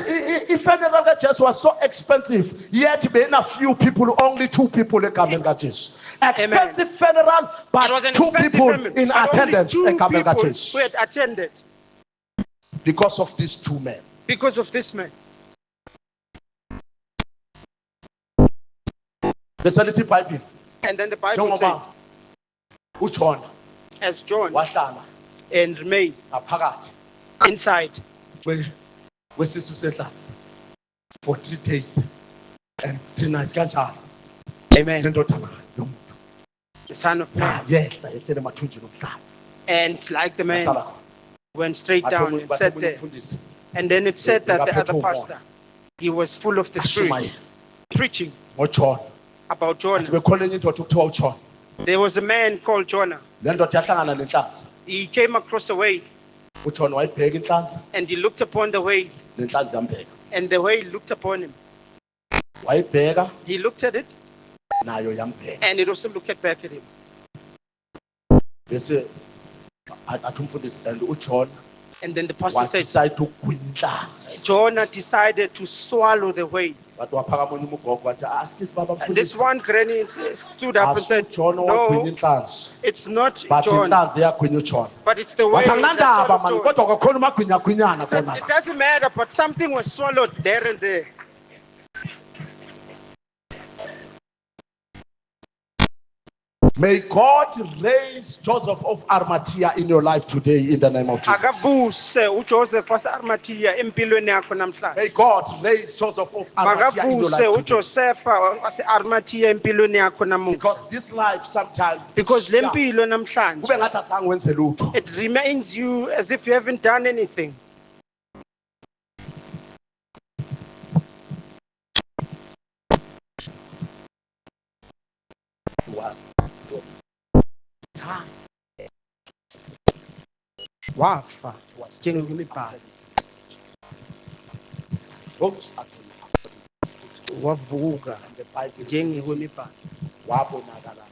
i-funeral kaJesu was so expensive, yet bena few people, only 2 people egameni kaJesu. Expensive funeral, It but was an 2 expensive people family, in but only attendance 2 egameni people kaJesu. who had attended Because of these 2 men. because of this man. Bese lithi iBhayibheli And then the Bible njengoba says, uJona as John wahlala and remained ngaphakathi inside kwesisu senhlanzi for 3 days and 3 nights kanjalo. Amen. Le ndodana yomuntu The Son of Man. yehla ehlele emathunjini omhlaba. And like the man Yahlala khona. went straight Bathe down omunye- and bathe sat omunye there. umfundisi And then it said that the Bekaphethe other umoya. pastor, he was full of the Spirit, ashumayela preaching ngoJona. about Athi Jonah. bekhona enye indoda okuthiwa uJona. There was a man called Jonah. Le ndoda yahlangana nenhlanzi. He came across a whale uJona wayibheka inhlanzi, and he looked upon the whale, nenhlanzi yambheka. and the whale looked upon him. Wayibheka He looked at it nayo yambheka. and it also looked back at him. Bese athi umfundisi and uJona And then the pastor said, wadecide ukugwina inhlanzi. Jonah decided to swallow the whale. Bathi waphaka omunye ugogo wathi asikisi baba And this mfundisi. one granny stood up and said, Jona wagwina no, inhlanzi. it's not But Jonah, inhlanzi yagwinya uJona. but it's the whale. Wathi that akunandaba swallowed mani Jonah." kodwa kwakhona umagwinyagwinyana Said, khona it la. doesn't matter, but something was swallowed there and there. May God raise Joseph of Arimathea in your life today in the name of Jesus. Akavuse uJoseph wase-Arimathea empilweni yakho namhlanje. May God raise Joseph of Arimathea in your Makavuse life today. uJosepha wase-Arimathea empilweni yakho namuhla. Because this life sometimes Because le mpilo namhlanje, kube ngathi azange wenze lutho. it remains you as if you haven't done anything. Wafa njengemibhalo, Those are wavuka the Bible. njengemibhalo. Wabonakala.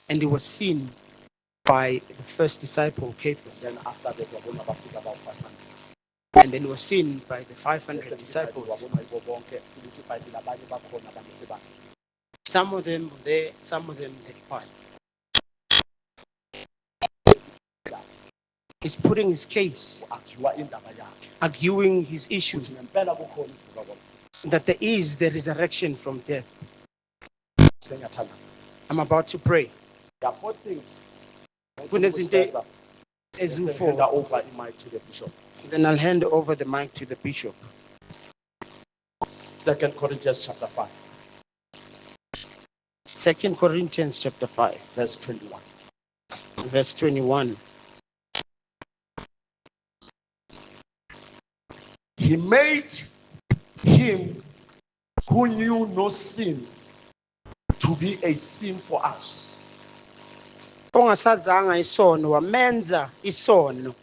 And he was seen by the first disciple, Cephas, Then after that, wabona bafika about 500. and then was seen by the 500 disciples. Wabona ibo bonke ukuthi iBhayibheli abanye bakhona abanye sebani. Some of them were there, some of them had passed. He's putting his case, Akhiwa indaba yakhe. arguing his issue, Ukuthi ngempela kukhona ukuvuka kwabafileyo. that there is the resurrection from death. Sengiyathandaza. I'm about to pray. There are 4 things. Kunezinto eziwu-4. Hand over the mic to the bishop. Then I'll hand over the mic to the bishop. 2 Corinthians chapter 5, 2 Corinthians chapter 5, verse 21. verse 21. He made him who knew no sin to be a sin for us. Ongasazanga isono wamenza isono.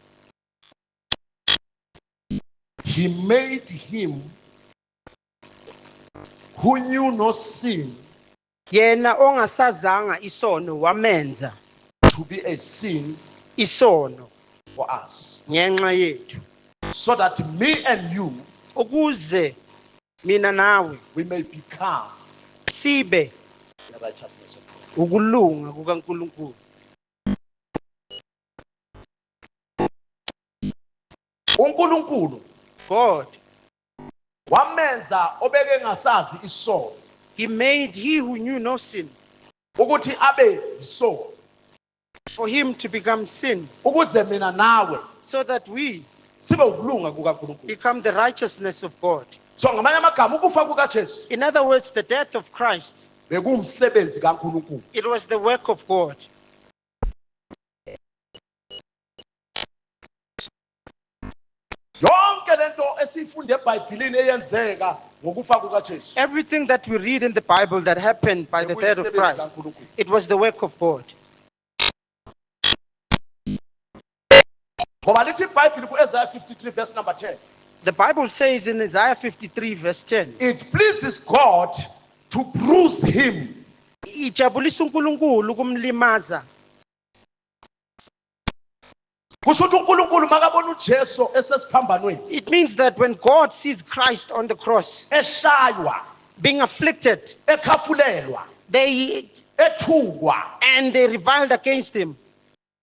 He made him who knew no sin Yena ongasazanga isono wamenza to be a sin isono for us. ngenxa yethu. So that me and you, Ukuze mina nawe we may become sibe the righteousness of God. ukulunga kukaNkulunkulu. uNkulunkulu God, wamenza obeke ngasazi isono he made he who knew no sin ukuthi abe yisono for him to become sin, ukuze mina nawe so that we sibe ukulunga kukaNkulunkulu. become the righteousness of God. So ngamanye amagama ukufa kukaJesu In other words, the death of Christ, bekumsebenzi kaNkulunkulu. it was the work of God. Yonke lento esifunde eBhayibhelini eyenzeka ngokufa kukaJesu Everything that we read in the Bible that happened by the death of bekuyimisebenzi Christ, kaNkulunkulu. it was the work of God. Ngoba lithi iBhayibheli kuIsaiah 53 verse number 10. The Bible says in Isaiah 53 verse 10, It pleases God to bruise him. ijabulisa uNkulunkulu ukumlimaza. Kusho ukuthi uNkulunkulu makabona uJesu esesiphambanweni It means that when God sees Christ on the cross eshaywa, being afflicted, ekhafulelwa, they ethukwa, reviled against him.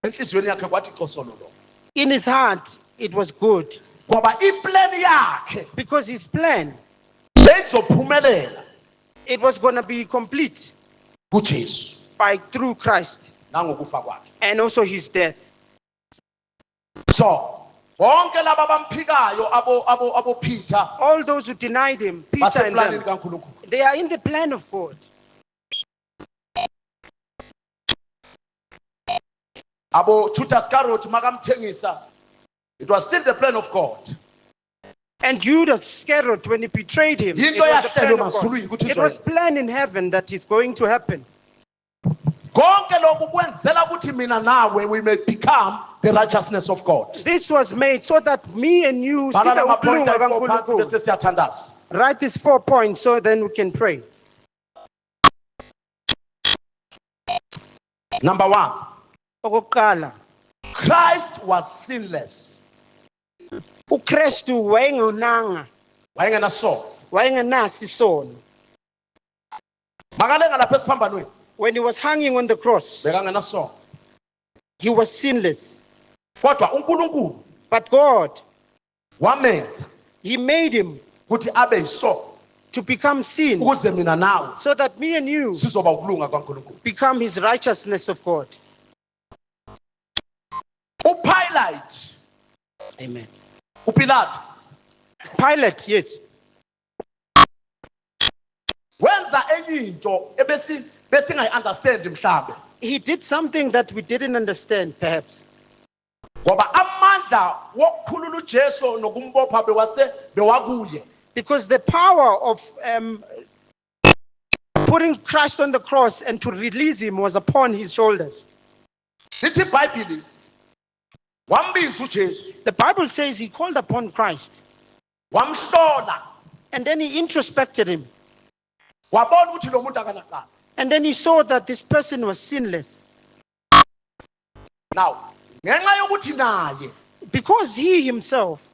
enhliziyweni yakhe kwathi xosololo. In his heart, it was good, Ngoba iplan yakhe because his plan, beyizophumelela it was going to be complete kuJesu through Christ nangokufa kwakhe. and also his death. So bonke laba bamphikayo abo Peter All those who denied him, Peter and baseplanini them, kaNkulunkulu. they are in the plan of God. Abo Judas Iscariot makamthengisa, it was still the plan of God. And Judas Iscariot, when he betrayed him, it Yinto was the plan yahlelwe of God. emazulwini ukuthi It was izoyenza. planned in heaven that is going to happen. Konke lokhu kwenzela ukuthi mina nawe we may become the righteousness of God. This was made so that me and you Bhala sibe lama point ukulunga ayi-4 phansi kaNkulunkulu. bese siyathandaza. Write these 4 points so then we can pray. Number 1, Okokuqala, Christ was sinless. uKristu wayengonanga, Wayengenasono. wayengenasi isono. Makalenga lapha esiphambanweni When he was hanging on the cross, bekangenasono. he was sinless. Kodwa uNkulunkulu But God, wamenza he made him ukuthi abe yisono to become sin, ukuze mina nawe so that me and you sizoba ukulunga kwaNkulunkulu. become his righteousness of God. uPilate, Amen. uPilato Pilate, yes. wenza enye into besingayi-understand mhlambe. He did something that we didn't understand, perhaps. Ngoba amandla wokukhulula uJesu nokumbopha bewakuye. Because the power of putting Christ on the cross and to release him was upon his shoulders. Lithi iBhayibheli wambiza uJesu, The Bible says he called upon Christ wamhlola, and then he introspected him. wabona ukuthi lo muntu akanacala. And then he saw that this person was sinless. Now, ngenxa yokuthi naye Because he himself,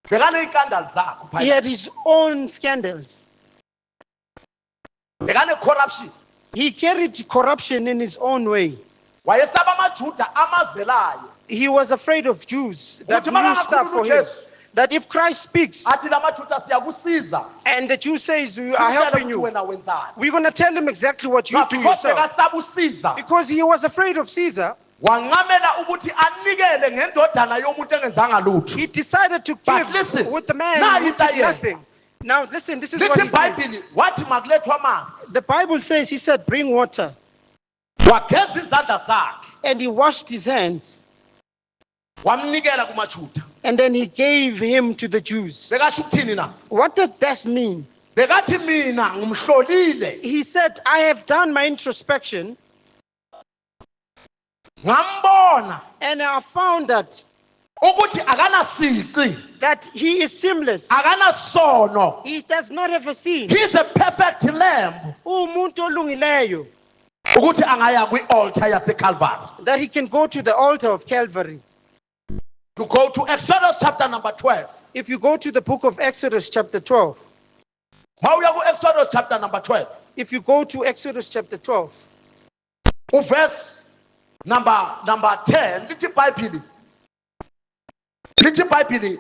bekaney'kandali zakhe he had his own scandals. bekane-corruption. He carried corruption in his own way. Wayesaba amaJuda amazelayo He was afraid of Jews that ukuthi knew stuff for him. uJesu That if Christ speaks athi lamaJuda siyakusiza and the Jew says, we are sikuhlele helping ukuthi you, wena wenzani. we're going to tell him exactly what you do Because yourself. bekasaba uSiza Because he was afraid of Caesar, wanqamela ukuthi anikele ngendodana yomuntu engenzanga lutho. he decided to But give listen, with the man now who you did die. nothing. Now listen, this is what Lithi he did. iBhayibheli wathi makulethwa amanzi. The Bible says he said, bring water. Wageza izandla zakhe And he washed his hands. wamnikela kumaJuda. And then he gave him to the Jews. Bekasho ukuthini na? What does that mean? Bekathi mina ngimhlolile He said, I have done my introspection ngambona and I found that ukuthi akanasici, he is sinless. akanasono. He does not have a sin. He's a perfect lamb. Umuntu olungileyo, Ukuthi angaya kwi-altar yaseCalvary. that he can go to the altar of Calvary. To go to Exodus chapter number 12. If you go to the book of Exodus chapter 12, Mawuya ku-Exodus chapter number 12. if you go to Exodus chapter 12, Verse number 10. Lithi iBhayibheli. Lithi iBhayibheli.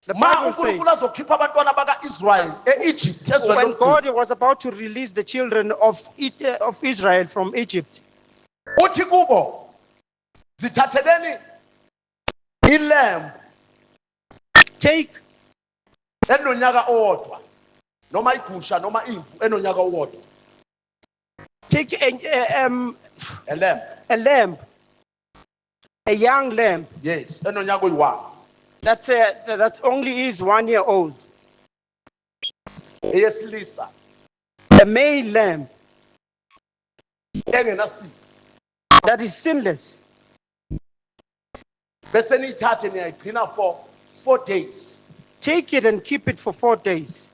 the Ma Bible uNkulunkulu says, azokhipha abantwana baka-Israyeli e-Egypt ezweni when lokuqala. God was about to release the children of Israel from Egypt, Uthi kubo zithatheleni ilembu take enonyaka owodwa noma igusha noma imvu enonyaka owodwa. A lamb. a lamb, a young lamb Yes, enonyaka oyi-1. that only is 1 year old, Eyesilisa a male lamb engenasiko. that is sinless. Bese niyithathe niyayigcina for 4 days. Take it and keep it for 4 days.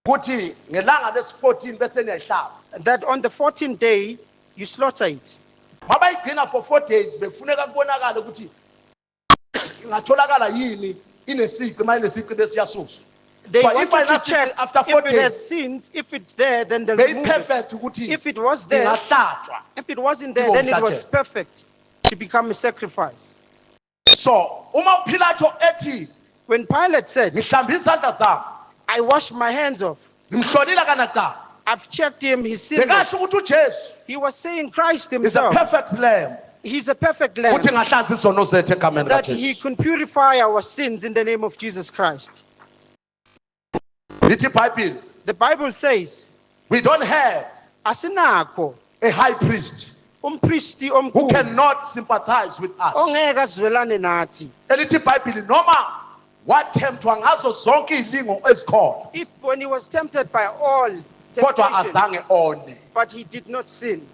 Kuthi ngelanga lesi-14 bese niyayihlaba. That on the 14th day, you slaughter it. Mabayigcina for 4 days befuneka kubonakale ukuthi ingatholakala yini inesici, ma inesici bese iyasuswa. They So wanted if I to not check after 4 if it has days, sins. If it's there, then they'll very remove it. perfect ukuthi If it was there, ingahlatshwa. if it wasn't there, then it was perfect to become a sacrifice. So uma uPilato ethi When Pilate said, ngihlambe izandla zami I washed my hands off, ngimhlolile kanaka, I've checked him, he's sinless. bekasho ukuthi uJesu He was saying Christ is a himself, perfect lamb. he's a perfect lamb, Uthi ngahlanza izono zethu egameni that he kaJesu. can purify our sins in the name of Jesus Christ. Lithi iBhayibheli, The Bible says, we don't have asinakho a high priest umpristi who omkhulu cannot sympathize with us. ongeke azwelane nathi. Elithi iBhayibheli noma wathemtwa ngazo zonke izilingo ezikhona If when he was tempted by all kodwa temptations, azange one. but he did not sin.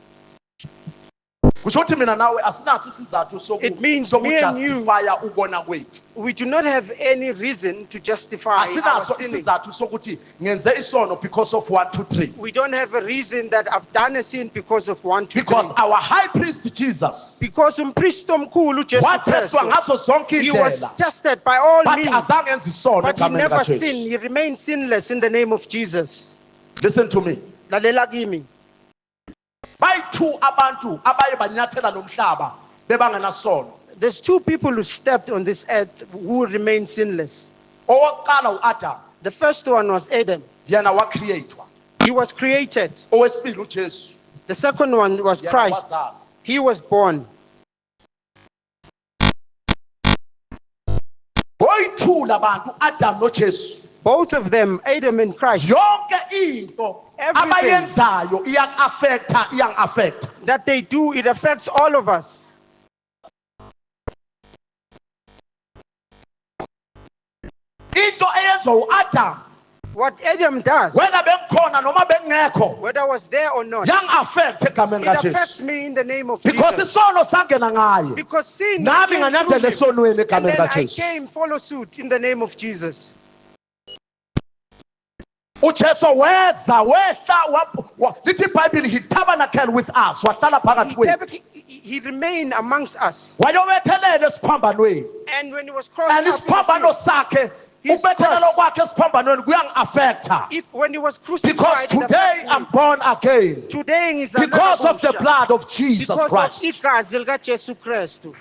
Kusho ukuthi mina nawe asinaso isizathu It means me and you- sokujustifya ukona kwethu. We do not have any reason to justify our Asinaso sinning. isizathu sokuthi ngenze isono because of 1 2 3. We don't have a reason that I've done a sin because of 1 2 Because 3. our high priest Jesus Because umpristi omkhulu Jesu watheswa Kristu, ngazo zonke he was indlela tested by all but means, azange enze isono but he egameni never sinned. kaJesu. He remained sinless in the name of Jesus. Listen to me. Lalela kimi. Bayi-2 abantu abaye banyathela nomhlaba bebangenasono. There's 2 people who stepped on this earth who remained sinless. Owokuqala uAdam, The first one was Adam. yena wacreatwa. He was created. Owesibili uJesu, The second one was yena Christ. wazalwa. He was born. Boyi-2 labantu Adam noJesu. Both of them, Adam and Christ, Yonke into Everything. abayenzayo iyang-affecta. that they do, it affects all of us. Into eyenzwa uAdam What Adam does, wena bengikhona noma bengekho whether I was there or not, yang-affect egameni it affects kaJesu. me in the name of Because Jesus. isono sangena ngaye. Because sin Nami came nganyathela through him. esonweni And egameni then I kaJesu. came, follow suit in the name of Jesus. uJesu weza wehla lithi iBhayibheli he tabernacle with us wahlala phakathi kwethu. he remained amongst us. wayobethelele esiphambanweni And when he was and crossing up in the isiphambano field, sakhe His ukubethelela cross. kwakhe esiphambanweni kuyangi-affecta when he was because crucified, it today affects I'm me. born again Today is because of the another blood of Jesus because Christ. of igazi likaJesu Kristu.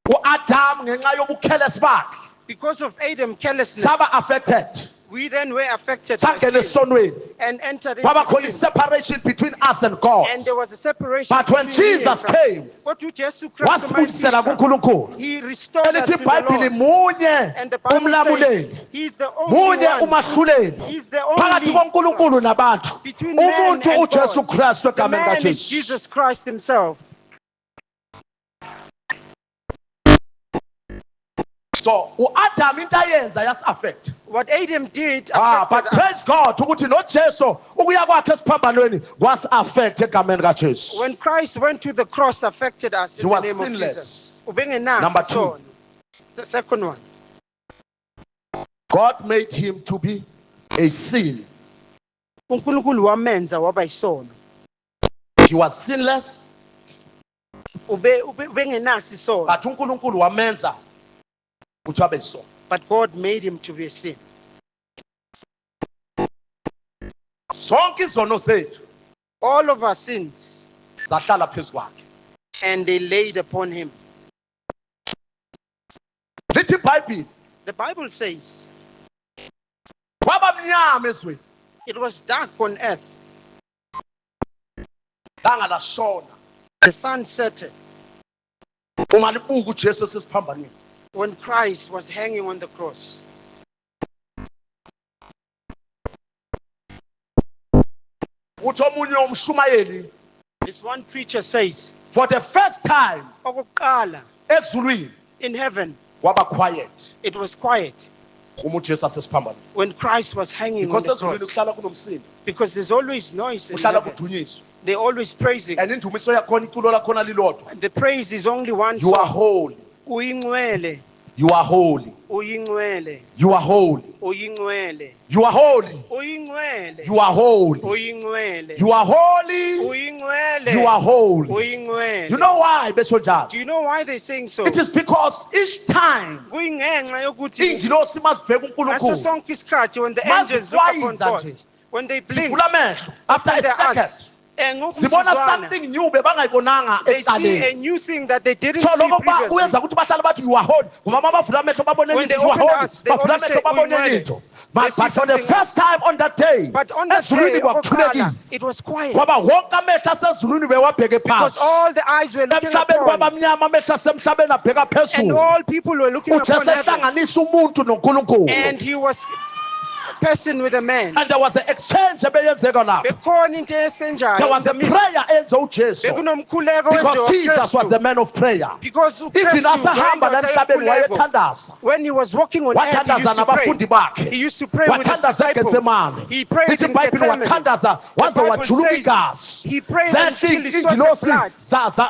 U-Adam ngenxa yobukhelesi bakhe Because of Adam's carelessness, saba affected we then were affected by sangena sin esonweni and entered kwaba into khona sin. i-separation between us and God. And there was a separation. But when between me and Jesus Christ. came, But to Jesus Christ, wasifundisela kuNkulunkulu he restored us elithi to the iBhayibheli Lord. munye And the Bible says umlamuleli he's the only munye one. umahluleli He's the phakathi only koNkulunkulu nabantu between man umuntu and uJesu God. Kristu The egameni man is kaJesu. Jesus Christ himself. So u-Adam into ayenza yasi-affect. What Adam did But affected praise us. God ukuthi noJesu ukuya kwakhe esiphambanweni kwasi-affect egameni kaJesu. When Christ went to the cross, affected us He in the was name of sinless. Jesus. Ubengenaso Number 2. isono. The second one. God made him to be a sin. uNkulunkulu wamenza waba isono. He was sinless, Ubengenaso isono. but uNkulunkulu wamenza ukuthi abe yisono. But God made him to be a sin. Zonke izono zethu All of our sins, zahlala phezu kwakhe. and they laid upon him. Lithi iBhayibheli The Bible says kwaba mnyama ezweni it was dark on earth. langa lashona. The sun set Ungalibuka uJesu esesiphambanweni. when Christ was hanging on the cross. Uthi omunye umshumayeli This one preacher says, for the first time okokuqala ezulwini in heaven, waba quiet it was quiet uma uJesu asesiphambanweni. when Christ was hanging on Because the ezulwini cross. kuhlala kunomsindo, Because there's always noise in kuhlala heaven. kudunyiswa. They're always praising. And indumiso yakhona iculo lakhona lilodwa. And the praise is only one You are song. holy. Uyingcwele, You are holy. uyingcwele, You are holy. uyingcwele, You are holy. uyingcwele, You are holy. uyingcwele, You are holy. uyingcwele, You are holy. uyingcwele. You know why, Besojana? Do you know why they're saying so? It is because each time Kuyingenxa yokuthi ingilosi masibheka ngaso uNkulunkulu sonke isikhathi when the angels look upon mazixwayiza God, nje when they blink, sivula amehlo after a they second ask, sibona something new bebangayibonanga they see a ekuqaleni. new thing that they didn't So see lokho previously. kuyenza ukuthi bahlale bathi you are holy ngoba uma bavula amehlo babone When they into you are open holy us, they bavula only say, amehlo babone "Uyingcwele." into. They But see for the something first time on that day But on that day, ezulwini kwakuthulekile okokuqala, it was quiet. ngoba wonke amehlo asezulwini bewabheke Because phansi all the eyes were looking emhlabeni upon, kwabamnyama amehlo asemhlabeni abheka and phezulu. all people were looking upon uJesu heaven. ehlanganisa umuntu noNkulunkulu. And he was a person with a man. And there was an exchange ebeyenzeka lapho. Bekhona into esenjayo There was a in the midst. prayer eyenziwa uJesu Bekunomkhuleko because owenziwa Jesus was uKristu. a man of prayer. Because Even uKristu asahamba la wayindoda emhlabeni yomkhuleko. wayethandaza. When he was walking on earth, he Wathandaza used to pray. nabafundi bakhe. He used to pray with his Wathandaza disciples. eGetsemane. He prayed Lithi in iBhayibheli Gethsemane. wathandaza waze The Bible wajuluka says igazi. he prayed until he Zehla sweated ingilosi blood.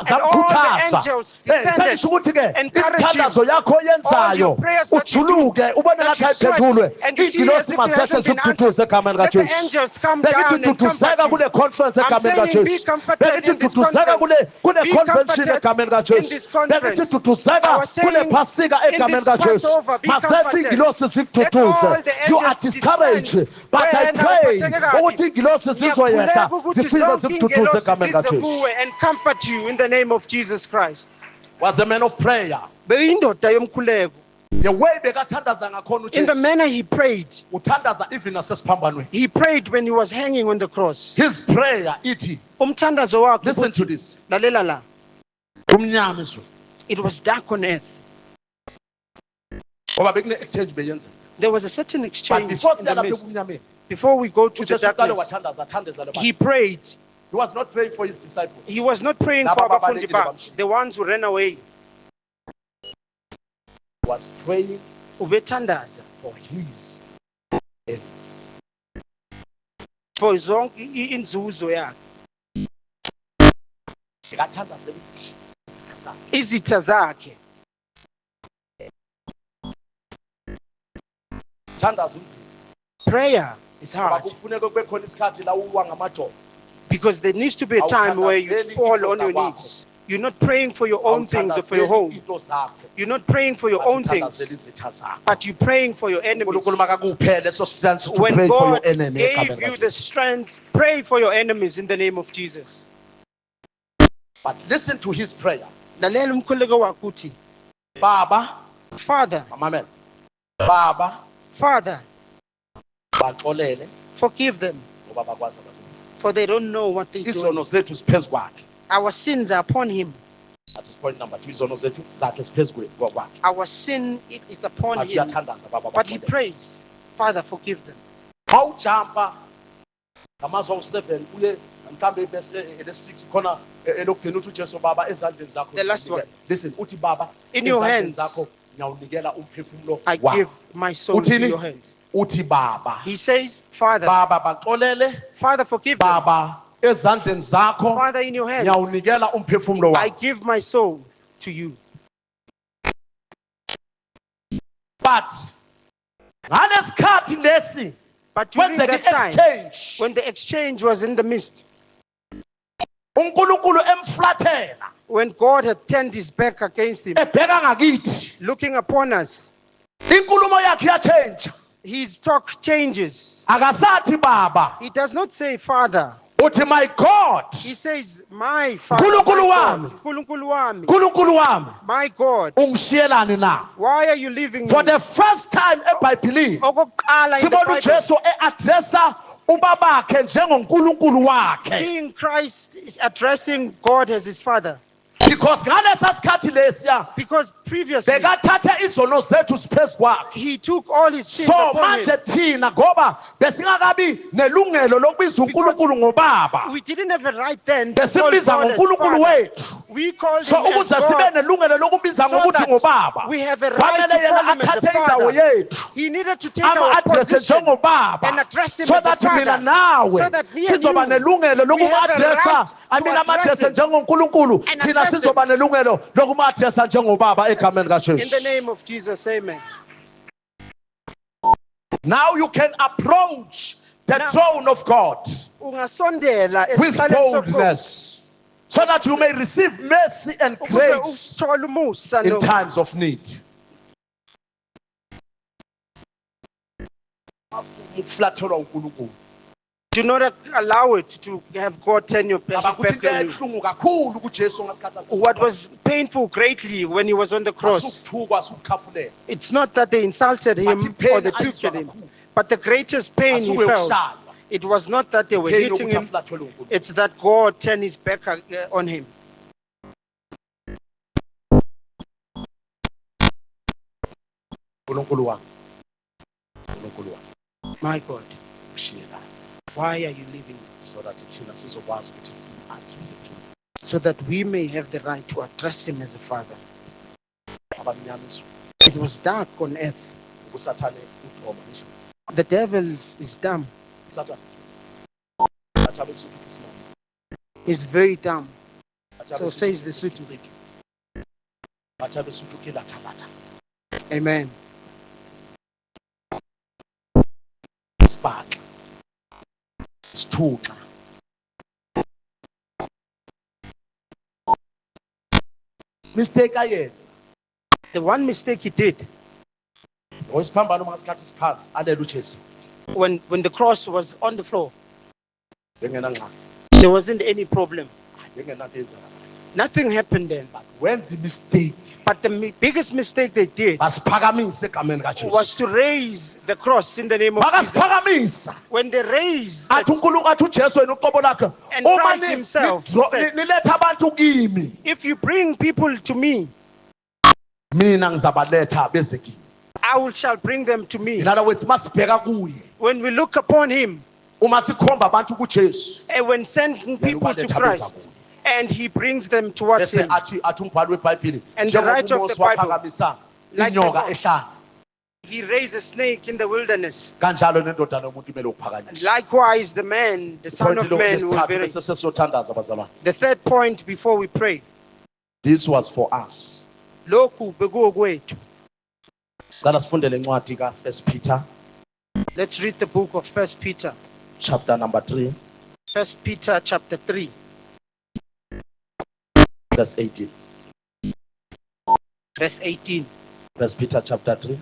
And all the zamkhuthaza. angels descended, Senisho ukuthi-ke encouraging imithandazo yakho all oyenzayo your prayers that you do, ujuluke ubone that ngathi you sweat, ayiphendulwe. and you see as Ingilosi if it mazehle hasn't been zikududuze egameni Let the kaJesu. angels come Bekithi down and duduzeka comfort kule you. conference I'm egameni saying be kaJesu. comforted Bekithi in this duduzeka conference. kule Be convention comforted egameni in kaJesu. this conference. Bekithi duduzeka I was saying kule phasika in egameni this kaJesu. Passover, be Mazehle comforted. ingilosi Let zikududuze. all the You are angels discouraged, descend. but I Wena pray uphatheke kabi. ukuthi ingilosi zizoyehla Ngiyakhuleka ukuthi zifike zonke zikududuze ingelosi egameni zize kaJesu. kuwe and comfort you in the name of Jesus Christ. Was a man of prayer. Beyindoda yomkhuleko. The way bekathandaza ngakhona In the uJesu. manner he prayed, Uthandaza even nasesiphambanweni. he prayed when he was hanging on the cross. His prayer ithi, Umthandazo wakhe listen uthi, to this. lalela la. Umnyama izulu. It was dark on earth. Ngoba bekune exchange beyenza. There was a certain But exchange before in the siyalapha midst. ebumnyameni, Before we go to the uJesu uqale darkness, wathandaza athandeza labantu. he prayed. He was not praying for his disciples. He was not praying for Laba abafundi abalekile bakhe, bamshiya. the ones who ran away. He was praying Ubethandaza for his enemies. for zonke inzuzo yakhe. Bekathandaza Izitha zakhe. thandaza unzima. Prayer is Ngoba hard kufuneka kube khona isikhathi la uwa ngamajodo. Because there needs to be a time where you fall on your knees. You're not praying for your own things or for your home. You're not praying for your own things, but you're praying for your enemies. When God gave you the strength, pray for your enemies in the name of Jesus. But listen to his prayer. Lalela umkhuleko wakhe uthi, Baba, Father, amen. Baba, Father, baxolele forgive them, ngoba bakwazi abathi. for they don't know what they do. Izono zethu siphezu kwakhe. Our sins are upon him. That is point number 2. Izono zethu zakhe siphezu kwakhe. Our sin, it's upon But him. uyathandaza baba. But he prays, Father, forgive them. Awujampa ngamazwi awu7 uye mhlambe bese ele6 khona elokugcina uthi uJesu baba ezandleni zakho. The last one. Listen, uthi baba In your hands zakho ngiyawunikela umphefumulo I give my soul to your hands. Uthi baba. He says, Father, Baba baxolele. Father, forgive them. Baba ezandleni zakho Father, in your hands ngiyawunikela umphefumulo I wakho. give my soul to you. But ngalesikhathi lesi But during kwenzeka that time, exchange when the exchange was in the midst, uNkulunkulu emflathela when God had turned his back against him, ebheka ngakithi looking upon us, inkulumo yakhe yachange. his talk changes. Akasathi baba, He does not say Father. uthi my God, He says, my Father, Nkulunkulu my wami. God, Nkulunkulu wami, Nkulunkulu wami my God, ungishiyelani na. why are you leaving For me? the first time eBhayibhelini Okokuqala in the sibona Bible, uJesu eaddressa ubabakhe njengoNkulunkulu wakhe. seeing Christ is addressing God as his Father. Because ngalesa sikhathi lesiya Because previously, bekathatha izono zethu siphezu kwakhe. he took all his sins So upon him. manje thina ngoba besingakabi nelungelo lokubiza uNkulunkulu ngobaba, We didn't have a right then to call besimbiza God as ngoNkulunkulu Father. wethu. We called So him as ukuze sibe God. nelungelo lokubiza So ngokuthi that ngobaba, we have a right kwamele to yena call him as a athathe indawo Father. yethu He needed to take our ama-addresse position njengobaba, and address him so as a that mina Father. nawe So that me and sizoba you, nelungelo we have a lokumu-addressa. right to Amina address ama-addresse him njengoNkulunkulu, and thina address sizoba nelungelo lokumu-addressa njengobaba egameni in the kaJesu. name of Jesus. Amen. Now you can approach the Now- throne of God Ungasondela with esihlalweni sobukhosi boldness, so that you may receive mercy and ukuze grace uthole umusa in times of need. Ukuflathelwa uNkulunkulu. Do not allow it to have God turn your his Abakuthi back into on you. ebuhlungu kakhulu kuJesu ngesikhathi ase- What was painful greatly when he was on the cross, Asukuthuka, asukukhafulela. it's not that they insulted him or they puked at him, but the greatest pain he Asuke felt, ukushaywa. it was not that they were Pain hitting yokuthi him, aflathelwe uNkulunkulu. it's that God turned his back on him. uNkulunkulu wami. uNkulunkulu wami. My God, Ushiyela. why are you leaving me? So that thina sizokwazi ukuthi simu-addresse njalo. So that we may have the right to address him as a Father. Abamnyama It was dark on earth. usathane udoma ngisho. The devil is dumb. Usathane. Athi abesuthu isimanga. He's very dumb. Athi So abesuthu says the Suthu. isikiki. Athi abesuthu kilathalatha. Amen. Isibhaxa. Isithuxa. Mistake ayenza. The one mistake he did Oyisiphambano masikhathi siphansi alela uJesu. when the cross was on the floor, Bengena ngqa. there wasn't any problem. Bengena into enzakala. Nothing happened then. But when's the mistake? But the biggest mistake they did Basiphakamise egameni kaJesu. was to raise the cross in the name of Jesus. Bakasiphakamisa. When they raised Athi it, uNkulunkulu athi uJesu wena uqobo lakhe. And Uma Christ himself said- niletha abantu kimi, if you bring people to me, mina ngizabaletha beze kimi. shall bring them to me. In other words, masibheka kuye. When we look upon him, Uma sikhomba abantu kuJesu, and when sending people to Christ, and he brings them towards bese him, athi umbhalo weBhayibheli, And the writer of njengoba the uMose Bible, waphakamisa like inyoka the ehlanga, he raised a snake in the wilderness. kanjalo nendodana yomuntu imele ukuphakanyiswa. Likewise, the man, the Son of Man, will Lesithathu be bese sesiyothandaza bazalwane. the third point before we pray. This was for us. Lokhu bekuwokwethu. Qala sifundele incwadi ka1 Peter Let's read the book of 1 Peter, chapter number 3. First Peter chapter 3. verse 18. Verse 18. First Peter chapter 3,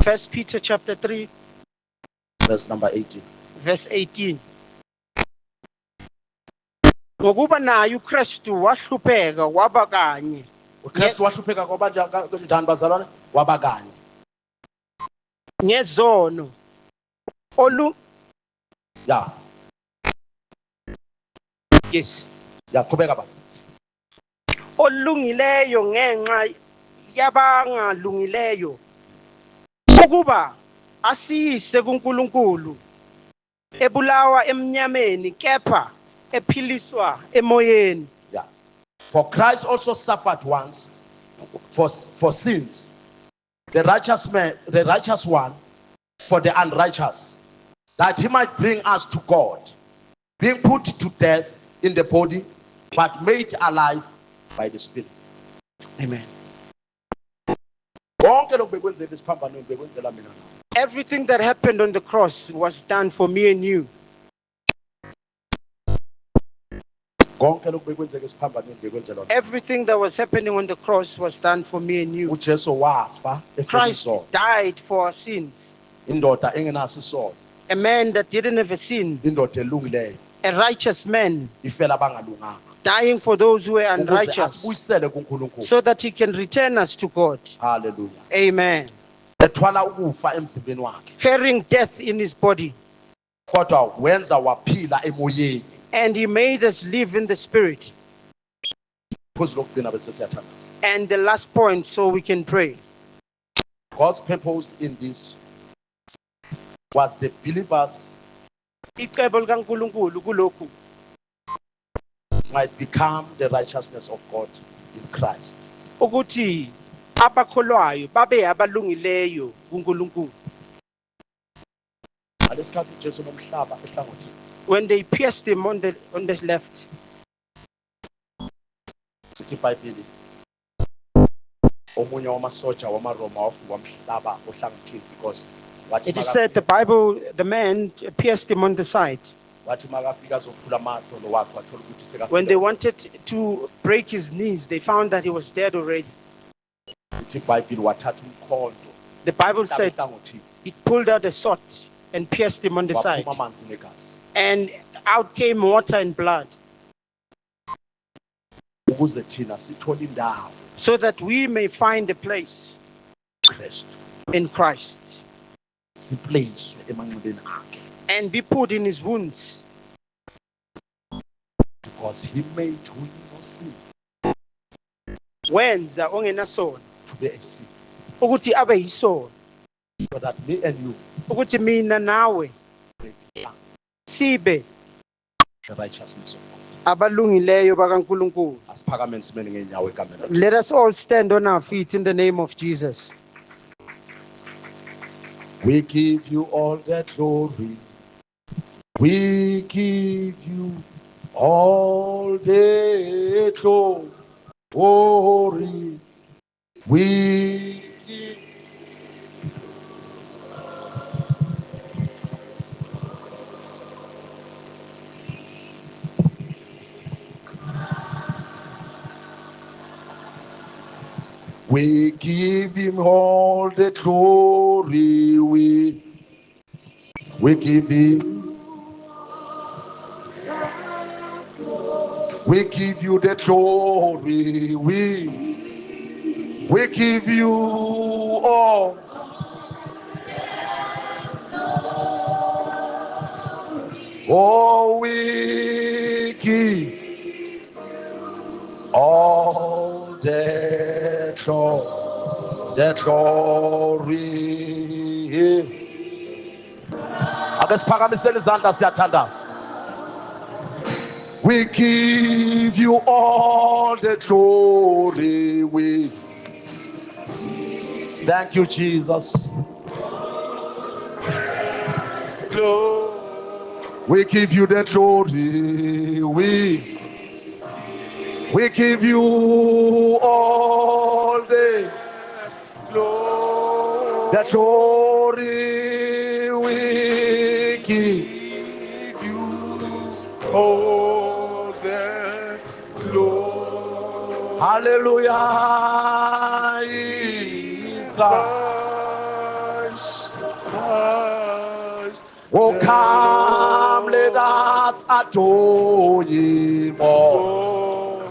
First Peter chapter 3, verse number 18. verse 18. Ngokuba naye uKristu wahlupheka waba kanye uKristu wahlupheka kwaba njani bazalwane? Waba kanye ngezono ya yes yaqhubeka ba olungileyo ngenxa yabangalungileyo ukuba asiyise kuNkulunkulu ebulawa emnyameni kepha ephiliswa emoyeni. Yeah. For Christ also suffered once for sins, the righteous one for the unrighteous, that he might bring us to God, being put to death in the body, but made alive by the Spirit. Amen. Everything that happened on the cross was done for me and you. Everything that was happening on the cross was done for me and you. Christ died for our sins. A man that didn't have a sin, a righteous man, dying for those who were unrighteous, so that he can return us to God. Hallelujah. Amen. Carrying death in his body. And he made us live in the Spirit. And the last point, so we can pray. God's purpose in this was the believers might become the righteousness of God in Christ. When they pierced him on the left, it is said the man pierced him on the side. When they wanted to break his knees, they found that he was dead already. The Bible said he pulled out a sword and pierced him on the side, and out came water and blood, so that we may find a place in Christ and be put in his wounds, because he made who no sin wenza ongenasono to be a sin, ukuthi abe yisono, so that me and you ukuthi mina nawe sibe the righteousness of God. abalungileyo bakaNkulunkulu. Let us all stand on our feet in the name of Jesus. We give you all the glory. We give you all the glory. We give We give him all the glory. We give him. We give you the glory. We give you all. Oh, we give all the glory. We give you all the glory. Thank you, Jesus. We give you the glory. We give you all the glory. The glory we give you all the glory. Hallelujah. Is Christ. Christ, Oh, the come, let Lord. us adore Him. Oh,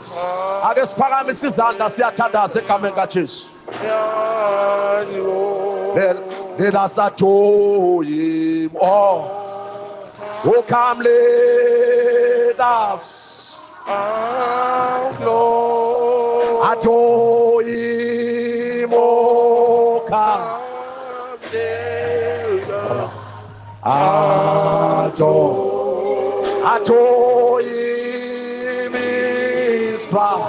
Ake siphakamise izandla siyathandaza egameni kaJesu. Let us adore Him. Oh, come, let us adore Him. Oh, come, adore Him. His power.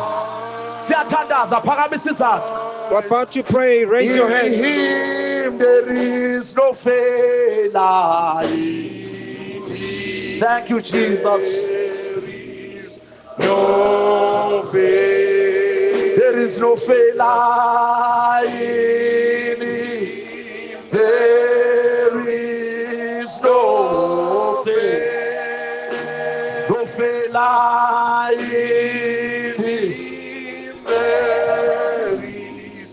Siyathandaza, phakamisa izandla. We're about to pray. Raise your In hand. Him there is no failure. Thank you, Jesus. No faith. There is no failure in Him. There is no failure. No failure in Him.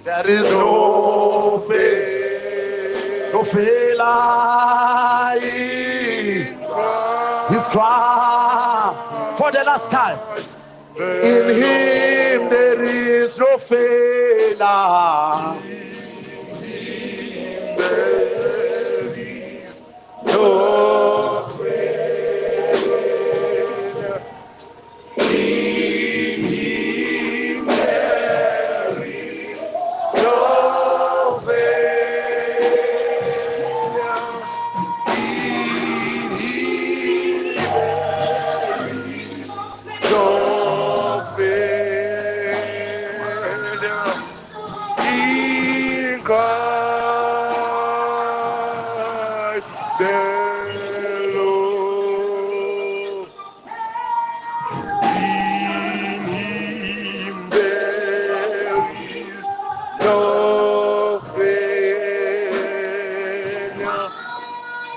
There is no failure. No failure in His crown. For the last time. In Him there is no failure. There is no failure. In Him there is no failure. In Him there is no failure. In Christ the Lord. In Him there is no failure.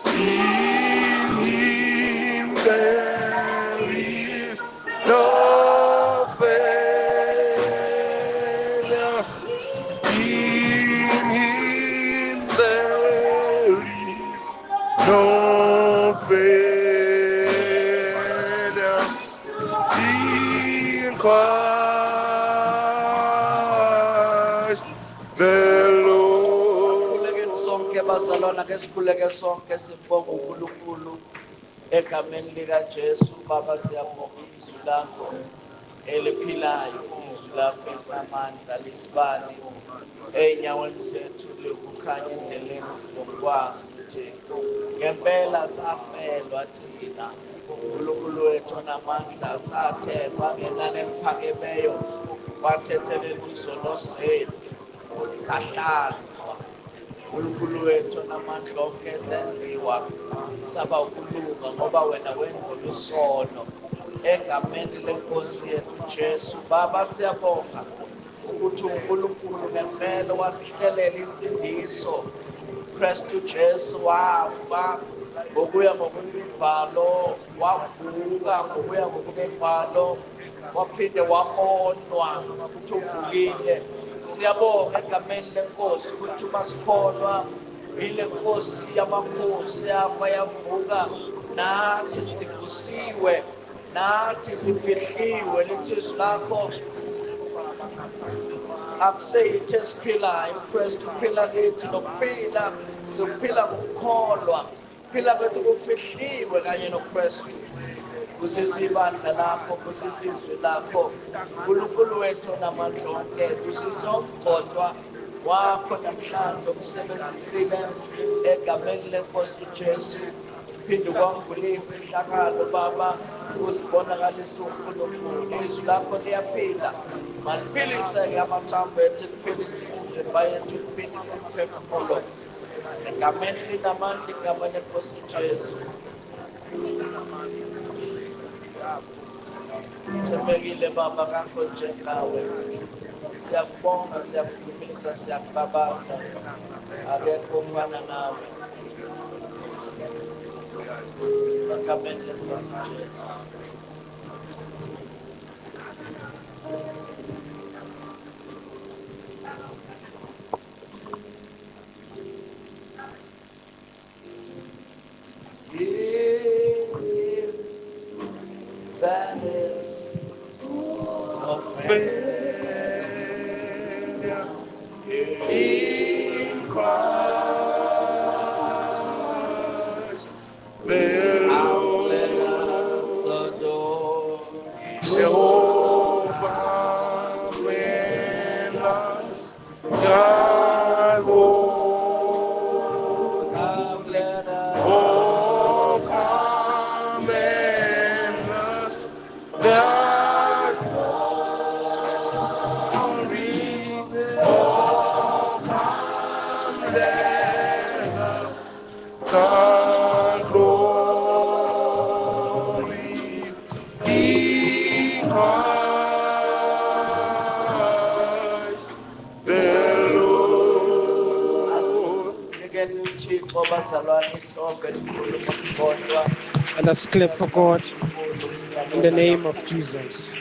In Him there is no failure. In Him there is no failure. In Christ the Lord. Sikhuleke sonke bazalwana ke sikhuleke sonke sibonga uNkulunkulu egameni lika Jesu Baba siyabonga izwi lakho eliphilayo izwi lakho elinamandla lisibani enyaweni zethu likukhanya endleleni sizokwazi ukuthi ngempela safelwa thina uNkulunkulu wethu onamandla sathemba ngenani eliphakemeyo wathethelela izono zethu sahlanzwa uNkulunkulu wethu onamandla onke senziwa saba ukulunga ngoba wena wenziwe isono egameni lenkosi yethu Jesu Baba siyabonga ukuthi uNkulunkulu ngempela wasihlelela insindiso Kristu Jesu wafa ngokuya ngokwemibhalo wavuka ngokuya ngokwemibhalo waphinde wabonwa ukuthi uvukile siyabonga egameni lenkosi ukuthi masikholwa ile nkosi yamakhosi yafa yavuka nathi sivusiwe nathi sifihliwe lithi izwi lakho akuseyithi esiphilayo uKristu uphila kithi nokuphila siphila ngokukholwa phila kwethu kufihliwe kanye noKristu kusisibandla lakho kusisizwe lakho uNkulunkulu wethu onamandla onke kusisomgcotshwa wakho namhlanje ukusebenzisile egameni lenkosi uJesu phinde kwangula imfihlakalo Baba usibonakalisa uNkulunkulu izwi lakho liyaphila maliphilise amathambo ethu liphilise imizimba yethu liphilise imphefumulo egameni linamandla igama lenkosi uJesu thembekile Baba kakho njengawe siyakubonga siyakudumisa siyakubabaza akekho ofana nawe Egameni lenkosi uJesu. If that is no failure in Christ, then let us adore Jehovah, when us God will come, let us come and us that glory, come, let us God glory in Christ the Lord. Again, uThixo bazalwane ihlombe elikhulu ngokubonjwa. And let's clap for God in the name of Jesus.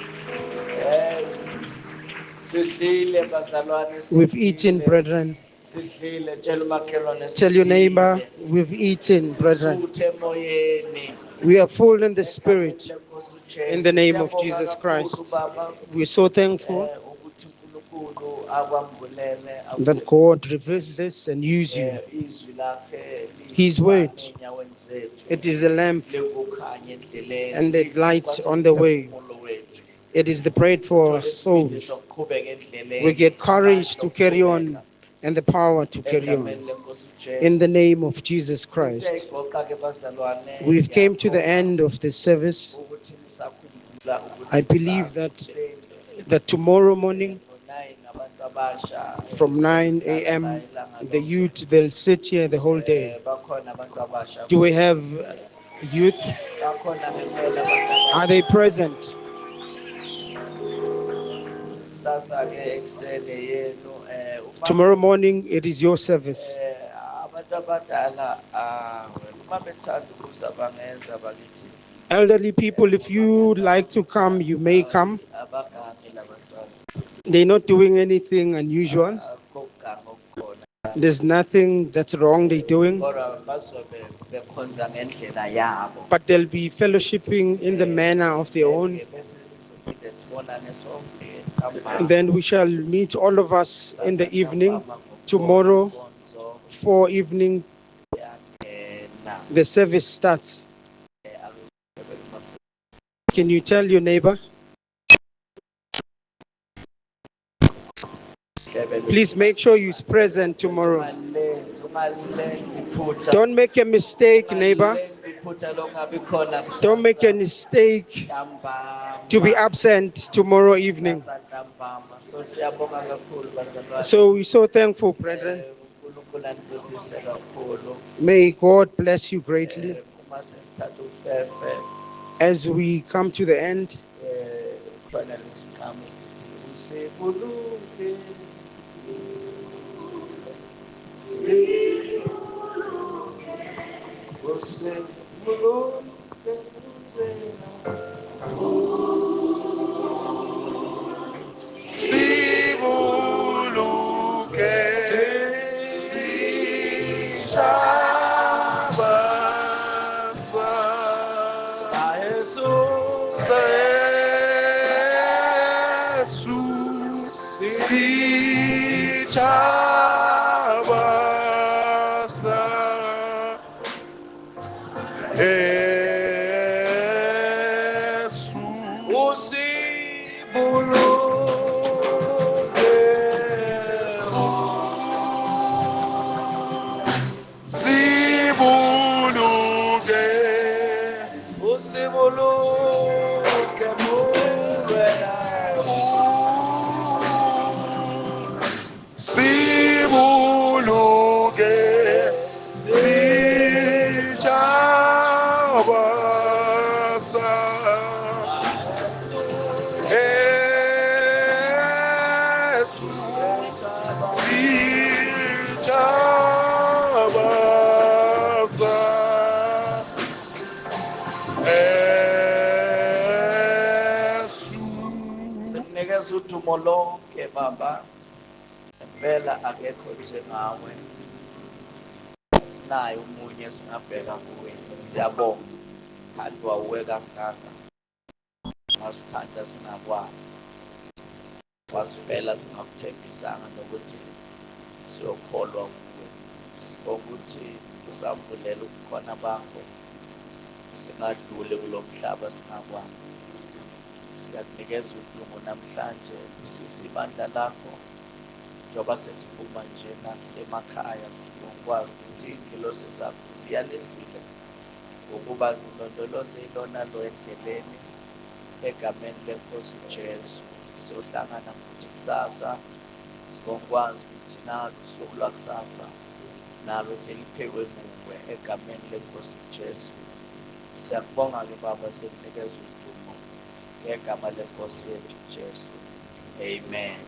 Sidlile bazalwane, We've eaten, brethren. sidlile. Tshela umakhelwane Tell your neighbor, sidlile. we've eaten, brethren. Sisuthe emoyeni. We are full in the spirit. Egameni lenkosi uJesu. In the name of Siyabonga Jesus kakhulu, Christ. Baba, We're so thankful ukuthi uNkulunkulu akwambulele that God reveals this and use you. izwi lakhe His word. ey'nyaweni zethu. It is a lamp Likukhanya endleleni. and the light on the way. Umphefumulo wethu. It is the bread for our soul. Sithole isibindi sokuqhubeka endleleni. We get courage Amandla to carry on okuqhubeka. and the power to carry Egameni on. lenkosi uJesu. In the name of Jesus Christ. Siseyiqoqa-ke bazalwane, We've came to the ngiyabonga end of the service. ukuthi nisakhumbula ukuthi I believe kusasa that tomorrow morning ngo-9 abantu abasha from 9 a.m. the youth, they'll sit here the whole day. bakhona abantu abasha. Do we have youth? Bakhona ngempela abantu abasha. Are they present? Kusasa-ke ekuseni yenu Tomorrow morning, it is your service. abantu abadala uma bethanda ukuza bangenza bakithi. Elderly people, if you like to come, you may come. Abagangi labantwana. They're not doing anything unusual. Akukho kuganga okukhona. There's nothing that's wrong they're doing. Kodwa bazobe bekhonza ngendlela yabo. But they'll be fellowshipping in the manner of their own. Bese sizophinde sibonane sonke And then we shall meet all of us in the evening. Tomorrow, for evening, the service starts. Can you tell your neighbor? Please make sure you're present tomorrow. Don't make a mistake, neighbor. Don't make a mistake to be absent tomorrow evening. So we're so thankful, brethren. May God bless you greatly. As we come to the end, udumo lonke Baba impela akekho njengawe asinayo umunye singabheka kuwe siyabonga kanti wawuwe kangaka masithanda singakwazi wasifela singakuthembisanga nokuthi siyokholwa kuwe ukuthi usamvulela ukukhona bakho singadlule kulo mhlaba singakwazi siyakunikeza udumo namhlanje usise ibandla lakho njengoba sesiphuma nje nasemakhaya siyokwazi ukuthi iy'ngilosi zakho ziyalezile ukuba zilondoloze ilona lo endleleni egameni lenkosi uJesu siyohlangana futhi kusasa sibokwazi ukuthi nalo usuku lwakusasa nalo seliphekwe nguwe egameni lenkosi uJesu siyakubonga-ke Baba sikunikeza udumo ngegama lenkosi yethu uJesu amen.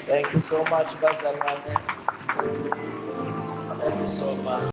Thank you so much bazalwane. Thank you so much.